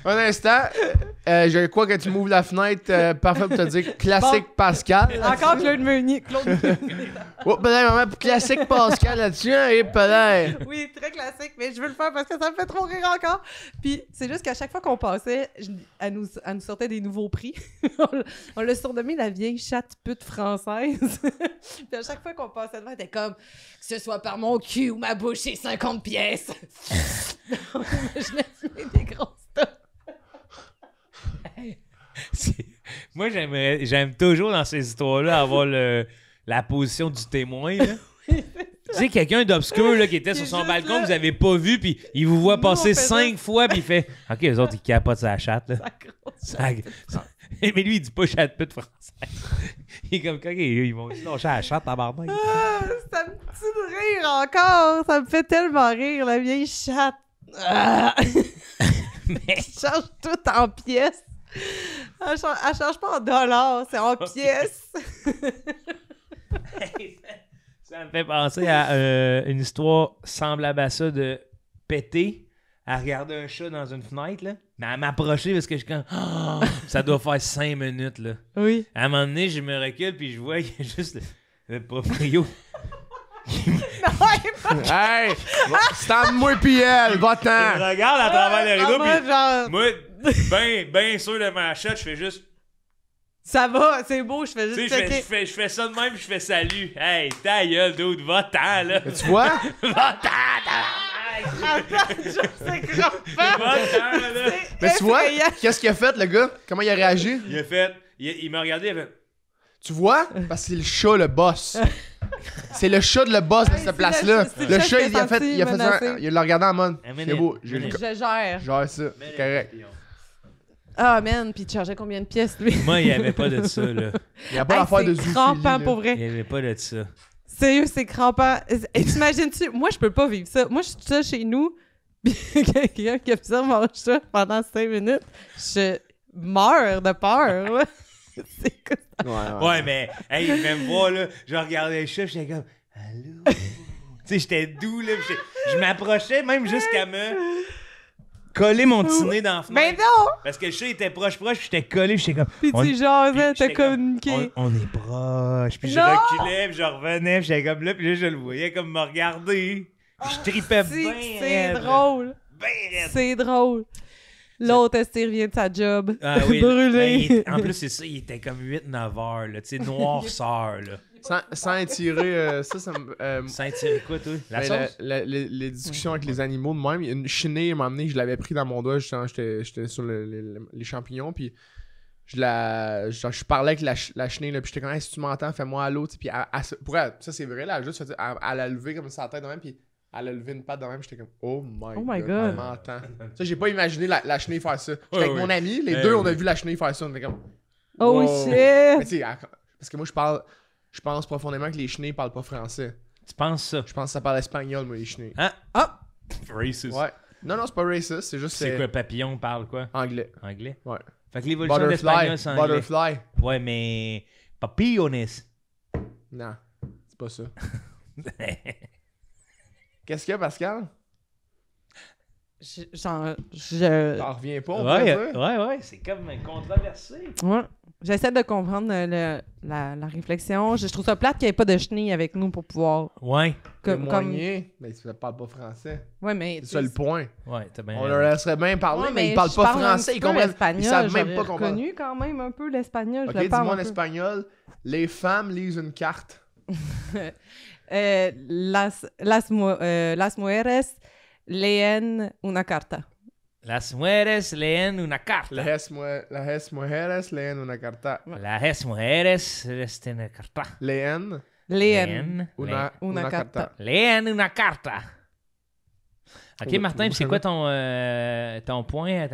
Un instant. Je crois que tu m'ouvres la fenêtre parfait pour te dire classique Pascal. Encore Claude Meunier. Oh, peut-être, maman, classique Pascal là-dessus, hein, et peut-être. Oui, très classique, mais je veux le faire parce que ça me fait trop rire encore. Puis c'est juste qu'à chaque fois qu'on passait, elle nous sortait des nouveaux prix. On l'a surnommé la vieille chatte pute française. Puis à chaque fois qu'on passait devant, elle était comme que ce soit par mon cul ou ma bouche, c'est 50 pièces. Je l'ai fumé des grosses stocks. Moi, j'aime toujours dans ces histoires-là avoir la position du témoin. Là. Tu sais, quelqu'un d'obscur là, qui était sur son balcon, là. vous avez pas vu, puis il vous voit Nous, passer on fait 5 fois, puis il fait OK, les autres, ils capotent sa chatte. Là. Sa grosse Mais lui, il dit pas chatte pute française. Il est comme OK, ils vont se lâcher la chatte à barbe. Ça me tue de rire encore. Ça me fait tellement rire, la vieille chatte. Ah. Mais Elle change tout en pièces. Elle change pas en dollars, c'est en pièces. ça me fait penser à une histoire semblable à ça de péter à regarder un chat dans une fenêtre, là. Mais à m'approcher parce que je suis comme ça doit faire 5 minutes, là. Oui. À un moment donné, je me recule puis je vois qu'il y a juste le proprio. Hey, c'est entre moi pis elle, Je va-t'en. regarde à travers le rideau moi, puis genre, moi, ben sûr de ma chatte, je fais juste. ça va, c'est beau, je fais Tu juste sais, checker. je fais ça de même puis je fais salut. Hey, ta gueule, dude, va-t'en, là. Tu vois? Attends, je sais crampant. Va-t'en, là. Mais tu vois, effrayant. qu'est-ce qu'il a fait, le gars? Comment il a réagi? Il a fait. Il m'a regardé, il a fait. Tu vois? Parce que c'est le chat, le boss. C'est le chat de le boss de Ouais, cette c'est place-là. le Le chat chat, qui il a fait s'est senti ça. menacé. Il l'a regardé en mode. Un C'est minute, beau, j'ai le minute. Je gère. genre ça. C'est correct. Ah, man, puis tu chargeais combien de pièces, lui? Moi, il n'y avait pas de ça, là. Il n'y a pas Hey, d'affaire de c'est zoophilie. crampant, là. pour vrai. Il n'y avait pas de ça. Sérieux, c'est crampant. Et t'imagines-tu? Moi, je peux pas vivre ça. Moi, je suis ça chez nous, puis quelqu'un qui observe mon chat pendant 5 minutes, je meurs de peur, là. C'est quoi ça? Ouais, mais, hey, même moi, là, je regardais le chat, j'étais comme, allô? Tu sais, j'étais doux, là, puis je m'approchais même jusqu'à me coller mon petit nez dans la Ben fenêtre. non! Parce que le chat était proche, puis j'étais collé, puis j'étais comme, Puis on- tu jasais, puis t'as j'étais comme, communiqué. on est proche. Puis je Non! reculais, puis je revenais, puis j'étais comme là, puis là, je le voyais comme me regarder. Puis je tripais C'est bien. que c'est drôle. Ben raide. C'est drôle. L'autre, est-ce qu'il revient de sa job? Ah oui, Brûlé. en plus, c'est ça, il était comme 8-9 heures, là, tu sais, noirceur, là. Sans étirer, ça me. Sans tirer quoi, toi? La Ben, sauce? les discussions avec les animaux de même. Il y a une chenille, à un moment donné, je l'avais pris dans mon doigt, j'étais sur les champignons, puis je parlais avec la chenille, là, puis j'étais comme, hey, si tu m'entends, fais-moi allô, tu sais, puis pour elle, ça c'est vrai, là, elle a juste fait, elle a levé comme ça la tête de même, puis elle a levé une patte de même, j'étais comme, oh my god, elle m'entend. Ça, j'ai pas imaginé la chenille faire ça. J'étais avec mon ami, les deux, on a vu la chenille faire ça, on était comme, Oh wow. shit! Mais tu sais, parce que moi, je pense profondément que les chenilles parlent pas français. Tu penses ça? Je pense que ça parle espagnol, moi, les chenilles. Ah! Racist. Ouais. Non, c'est pas racist, c'est juste C'est quoi, papillon parle quoi? anglais. Anglais? Ouais. Fait que l'évolution d'espagnol, c'est anglais. Butterfly. Ouais, mais... Papillones. Non, c'est pas ça. Qu'est-ce qu'il y a, Pascal? J'en T'en reviens pas, on pourrait dire? ouais, c'est comme controversé. ouais. J'essaie de comprendre la réflexion. Je trouve ça plate qu'il n'y ait pas de chenille avec nous pour pouvoir... Ouais, Témoigner, mais tu parles pas français. Ouais, mais... C'est ça le point. ouais, t'as bien On raison. leur laisserait bien parler, Ouais, mais ils parlent je pas parle un français, petit ils peu comprennent. l'espagnol, Ils savent même j'aurais pas comprendre. reconnu quand même un peu l'espagnol. Ok, je le parle dis-moi en un peu. espagnol. Les femmes lisent une carte. Las mujeres leen una carta. Las mujeres leen una carta. Las mujeres leen una carta. Las mujeres leen una carta. Leen Leen una carta. Leen una carta. Ok, Oh, Martin, puis c'est quoi ton point?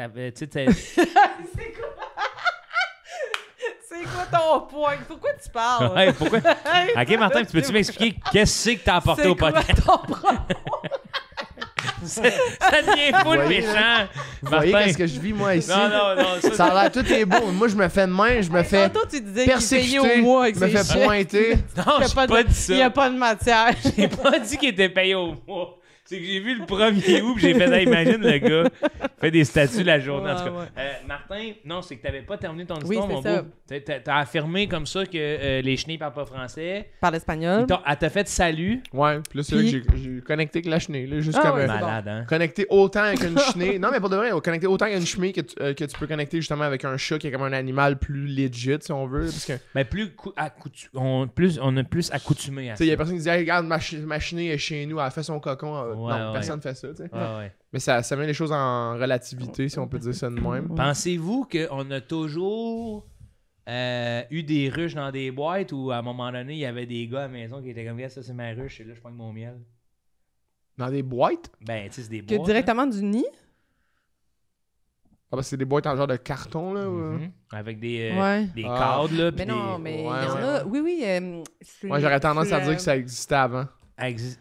C'est quoi ton point? Pourquoi tu parles? Ouais, pourquoi? Ok, Martin, tu peux-tu m'expliquer qu'est-ce que t'as apporté au podcast? Ça devient full Voyez, méchant. Vous voyez Martin. qu'est-ce que je vis, moi, ici? Non. Ça a l'air, tout est beau. Moi, je me fais de main, je me fais Tantôt, tu disais qu'il persécuter, payait au mois avec je me ses fais chèques. pointer. Non, Il y a j'ai pas de- pas dit ça. Il n'y a pas de matière. J'ai pas dit qu'il était payé au mois. C'est que j'ai vu le 1er août, j'ai fait, imagine le gars fait des statuts la journée. En tout cas. Ouais. Martin, non, c'est que t'avais pas terminé ton Oui, histoire, c'est mon ça. beau. T'as affirmé comme ça que les chenilles parlent pas français. Par l'espagnol. Elle t'a fait salut. Ouais, puis là, c'est là que j'ai connecté avec la chenille. Là, juste Ah comme ouais, c'est Malade, hein? connecter autant avec une chenille. Non, mais pour de vrai, connecter autant avec une chenille que tu peux connecter justement avec un chat qui est comme un animal plus legit, si on veut. Parce que, tu Mais on a plus accoutumé à ça. sais, il y a personne qui dit hey, regarde, ma chenille est chez nous, elle fait son cocon. Ouais, Non, ouais. personne fait ça, tu sais. Ouais. Mais ça met les choses en relativité, si on peut dire ça de même. Pensez-vous qu'on a toujours eu des ruches dans des boîtes ou à un moment donné, il y avait des gars à la maison qui étaient comme ça, c'est ma ruche, et là, je prends mon miel? Dans des boîtes? Ben, tu sais, c'est des Que boîtes. directement du nid. Ah, bah, c'est des boîtes en genre de carton, là. Hein? ou- Mhm. Avec des Ouais. cadres, là. Mais puis non, des... mais il y Ouais, en ouais. a. Oui. Moi, j'aurais tendance à dire que ça existait avant.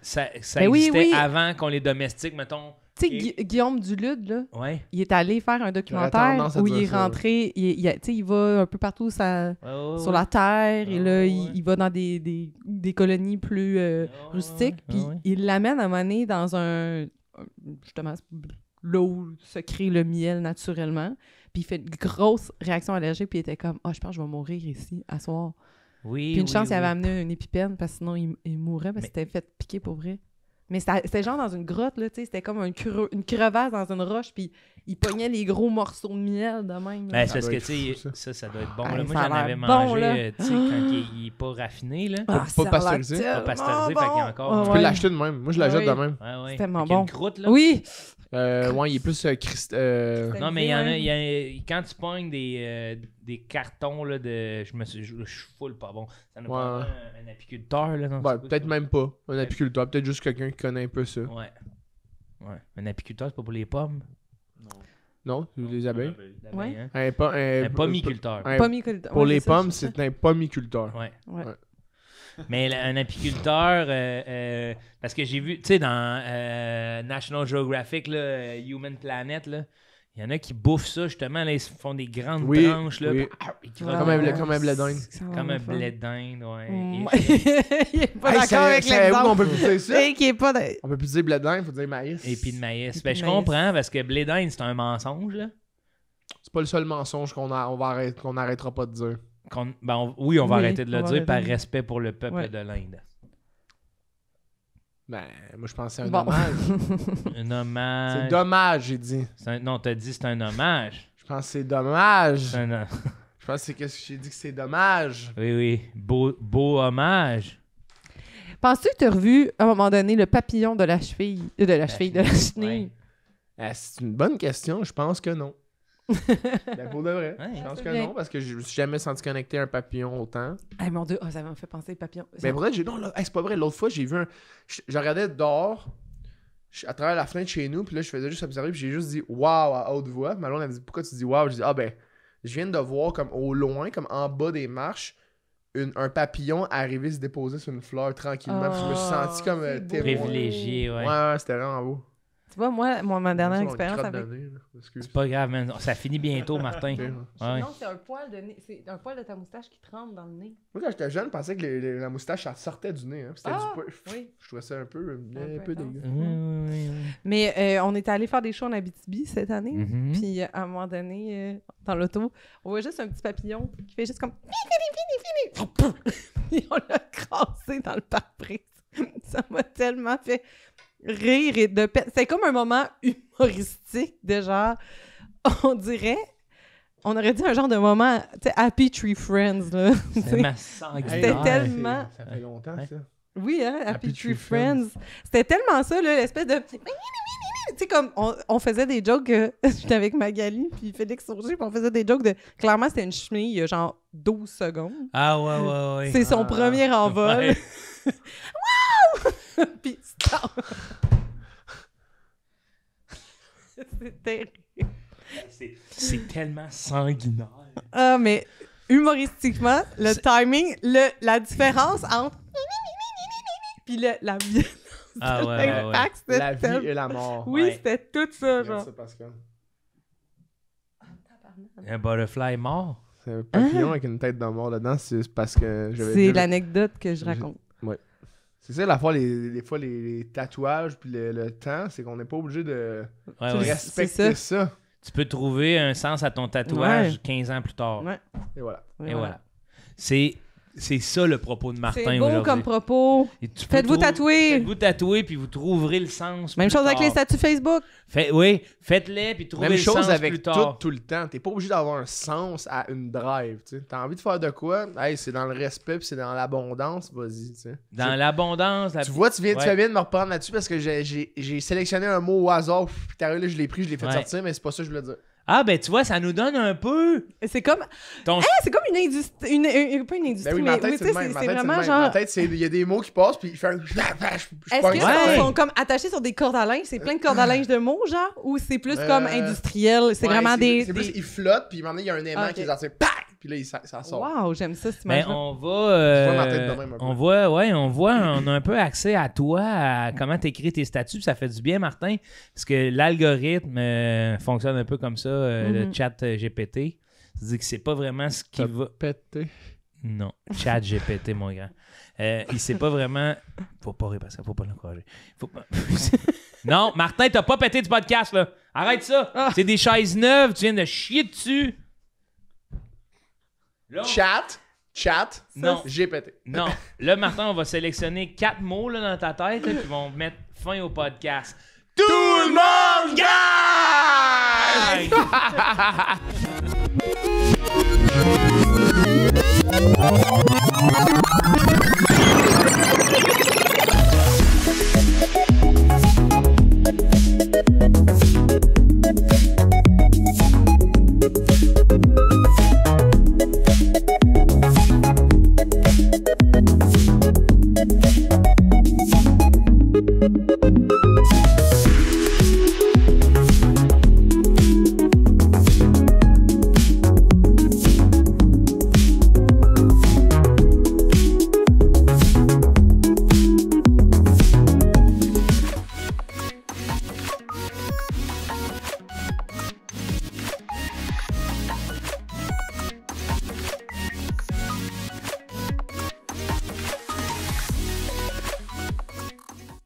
Ça Ben oui, existait oui. avant qu'on les domestique, mettons. Tu sais, Guillaume Dulude, là, Ouais. il est allé faire un documentaire tendance à où dire il est ça, rentré. Tu sais, il va un peu partout sur la terre. Et là, Ouais. il va dans des colonies plus rustiques. Puis ouais. il l'amène à un moment donné dans justement, là où se crée le miel naturellement. Puis il fait une grosse réaction allergique. Puis il était comme, je pense que je vais mourir ici, à soir. Oui, Puis une chance, il avait oui. amené une épipène parce que sinon, il mourrait parce qu'il s'était fait piquer pour vrai. Mais c'était genre dans une grotte, là, tu sais. C'était comme une crevasse dans une roche. Puis il pognait les gros morceaux de miel de même. là. Ben, Ça c'est parce doit que, être tu fou, sais, ça doit être bon. Ah, là. Moi, ça a j'en avais l'air mangé, bon, là. tu sais, quand il est pas raffiné, là. Ah, pas ça a l'air pasteurisé. tellement Pas pasteurisé, fait qu'il y a encore- bon. Tu Tu Ah, peux ouais. l'acheter de même. Moi, je l'achète Oui. de même. Ouais, ouais. C'est tellement Avec une bon. croûte, là. Oui! Ouais, il est plus Non, mais il y en a, quand tu pognes des cartons là, de. Je suis full pas bon. Ça nous Ouais. prend un apiculteur. Là, dans Ben, ce peut-être bout, même pas. Un apiculteur. Peut-être juste quelqu'un qui connaît un peu ça. là. Ouais. Un apiculteur, c'est pas pour les pommes. Non? Les abeilles? D'abeilles, Ouais. hein. Un pommiculteur. Pour les pommes, c'est un pommiculteur. Ouais. Ouais. Mais un apiculteur, parce que j'ai vu, tu sais, dans National Geographic, là, Human Planet, là, il y en a qui bouffent ça, justement. Là, ils se font des grandes Oui, branches. Là, oui. ils Ouais. crevent. Comme un blé d'Inde. Comme un blé d'Inde, ouais. Mm. Et- Il est pas Hey, d'accord avec savez-vous qu'on l'exemple. peut plus dire ça? Et qui est pas de... On peut plus dire blé d'Inde, faut dire maïs. Et puis de maïs. Et Ben, puis je de maïs. comprends, parce que blé d'Inde, c'est un mensonge, là. C'est pas le seul mensonge qu'on arrêtera pas de dire. Oui, on va Oui, arrêter de le on va dire par arrêter. respect pour le peuple Ouais. de l'Inde. Ben, moi je pense que c'est un Bon. dommage. Un hommage. C'est dommage, j'ai dit. Non, t'as dit c'est un hommage. Je pense que c'est dommage. C'est un... Je pense que c'est qu'est-ce que j'ai dit que c'est dommage. Oui. Beau hommage. Penses-tu que tu as revu, à un moment donné, le papillon de la cheville? De la chenille. C'est une bonne question, je pense que non. Ben, pour de vrai. Ouais. Je pense c'est que bien. non, parce que je me suis jamais senti connecté à un papillon autant. Hey, mon Dieu, ça m'a fait penser papillon. Ben, pour vrai, non, là, c'est pas vrai. L'autre fois, j'ai vu je regardais dehors, à travers la fenêtre chez nous, puis là, je faisais juste observer, puis j'ai juste dit waouh à haute voix. Ma blonde, elle me dit pourquoi tu dis waouh? Je dis ben, je viens de voir comme au loin, comme en bas des marches, un papillon arriver se déposer sur une fleur tranquillement. Puis je me suis senti comme c'est beau. témoin. Privilégié, ouais. Ouais, c'était vraiment beau. Tu vois, moi, ma dernière Ça, on expérience crotte avec... de nez, là. Excuse. C'est pas grave, man. Ça finit bientôt, Martin. Ok. Ouais. Non, c'est un poil de nez. C'est un poil de ta moustache qui te rentre dans le nez. Moi, quand j'étais jeune, je pensais que la moustache, ça sortait du nez. Hein. C'était Ah, du oui. Je trouvais ça un peu peu dégueu. Oui. Mais on était allé faire des shows en Abitibi cette année. Mhm. Puis à un moment donné, dans l'auto, on voit juste un petit papillon qui fait juste comme... Et on l'a crassé dans le pare-brise. Ça m'a tellement fait rire et de peine. C'est comme un moment humoristique de genre, on dirait, on aurait dit un genre de moment, tu sais, Happy Tree Friends, là. C'est ma sanguinaire. C'était tellement- Ça fait longtemps, Ouais. ça. Oui, hein, Happy Happy Tree Tree Friends. C'était tellement ça, là, l'espèce de... Tu sais, comme, on faisait des jokes, j'étais avec Magali, puis Félix Sourgé, puis on faisait des jokes de... Clairement, c'était une chenille, il y a genre 12 secondes. Ah ouais. C'est son premier envol. Ouais. Puis stop! C'est terrible. C'est tellement sanguinaire. Ah, mais humoristiquement, le C'est- timing, la différence entre... Puis la violence Ah ouais. L'impact, c'était La vie tellement- et la mort. Oui, Ouais. c'était tout ça, genre. Merci, Pascal. Un butterfly mort. C'est un papillon avec une tête de mort dedans, c'est parce que j'avais C'est déjà- l'anecdote que je raconte. C'est ça, la fois, les fois, les tatouages puis le temps, c'est qu'on n'est pas obligé de Ouais, Tu ouais. respecter ça. Tu peux trouver un sens à ton tatouage Ouais. 15 ans plus tard. Ouais. Et voilà. Et voilà. C'est ça le propos de Martin C'est beau aujourd'hui. comme propos. Et tu peux Faites-vous tatouer. Faites-vous tatouer, puis vous trouverez le sens. Même plus chose avec tard. les statuts Facebook. Oui, faites-les, puis trouvez Même le chose sens avec plus tard. tout le temps. T'es pas obligé d'avoir un sens à une drive. Tu as envie de faire de quoi? Hey, c'est dans le respect puis c'est dans l'abondance. Vas-y. Tu sais. Dans l'abondance. Tu vois, tu fais bien de me reprendre là-dessus parce que j'ai sélectionné un mot au hasard. Puis t'arrives là, je l'ai pris, je l'ai fait Ouais. sortir, mais c'est pas ça que je voulais dire. Ah, ben tu vois, ça nous donne un peu. C'est comme, Ton... c'est comme une industrie. Pas une industrie, Ben oui, mais ma tête, tu c'est sais, le même. Ma c'est tête, c'est le vraiment même. genre. Ma tête, il y a des mots qui passent, puis il fait un. Est-ce pogne que ça. Ouais. ils sont comme attachés sur des cordes à linge? C'est plein de cordes à linge de mots, genre? Ou c'est plus comme industriel? C'est Ouais, vraiment des. C'est plus, ils flottent, puis maintenant, il y a un aimant Ah, ok. qui les attire. Pac! Puis là, ça sort. Wow, j'aime ça, cette Ben, image-là. on Je vois ma va. tête de même un peu. On a un peu accès à toi, à comment t'écris tes statuts. Ça fait du bien, Martin, parce que l'algorithme fonctionne un peu comme ça, le chat GPT. C'est-à-dire que c'est pas vraiment ce qui va. Pété. Non, chat GPT, mon grand. Il sait pas vraiment. Faut pas rire parce qu'il faut pas l'encourager. Faut pas... Non, Martin, t'as pas pété du podcast, là. Arrête ça. Ah. C'est des chaises neuves, tu viens de chier dessus. Là, Chat. Non. J'ai pété. Non. Là, Martin, on va sélectionner 4 mots là, dans ta tête là, qui vont mettre fin au podcast. Tout le monde gagne!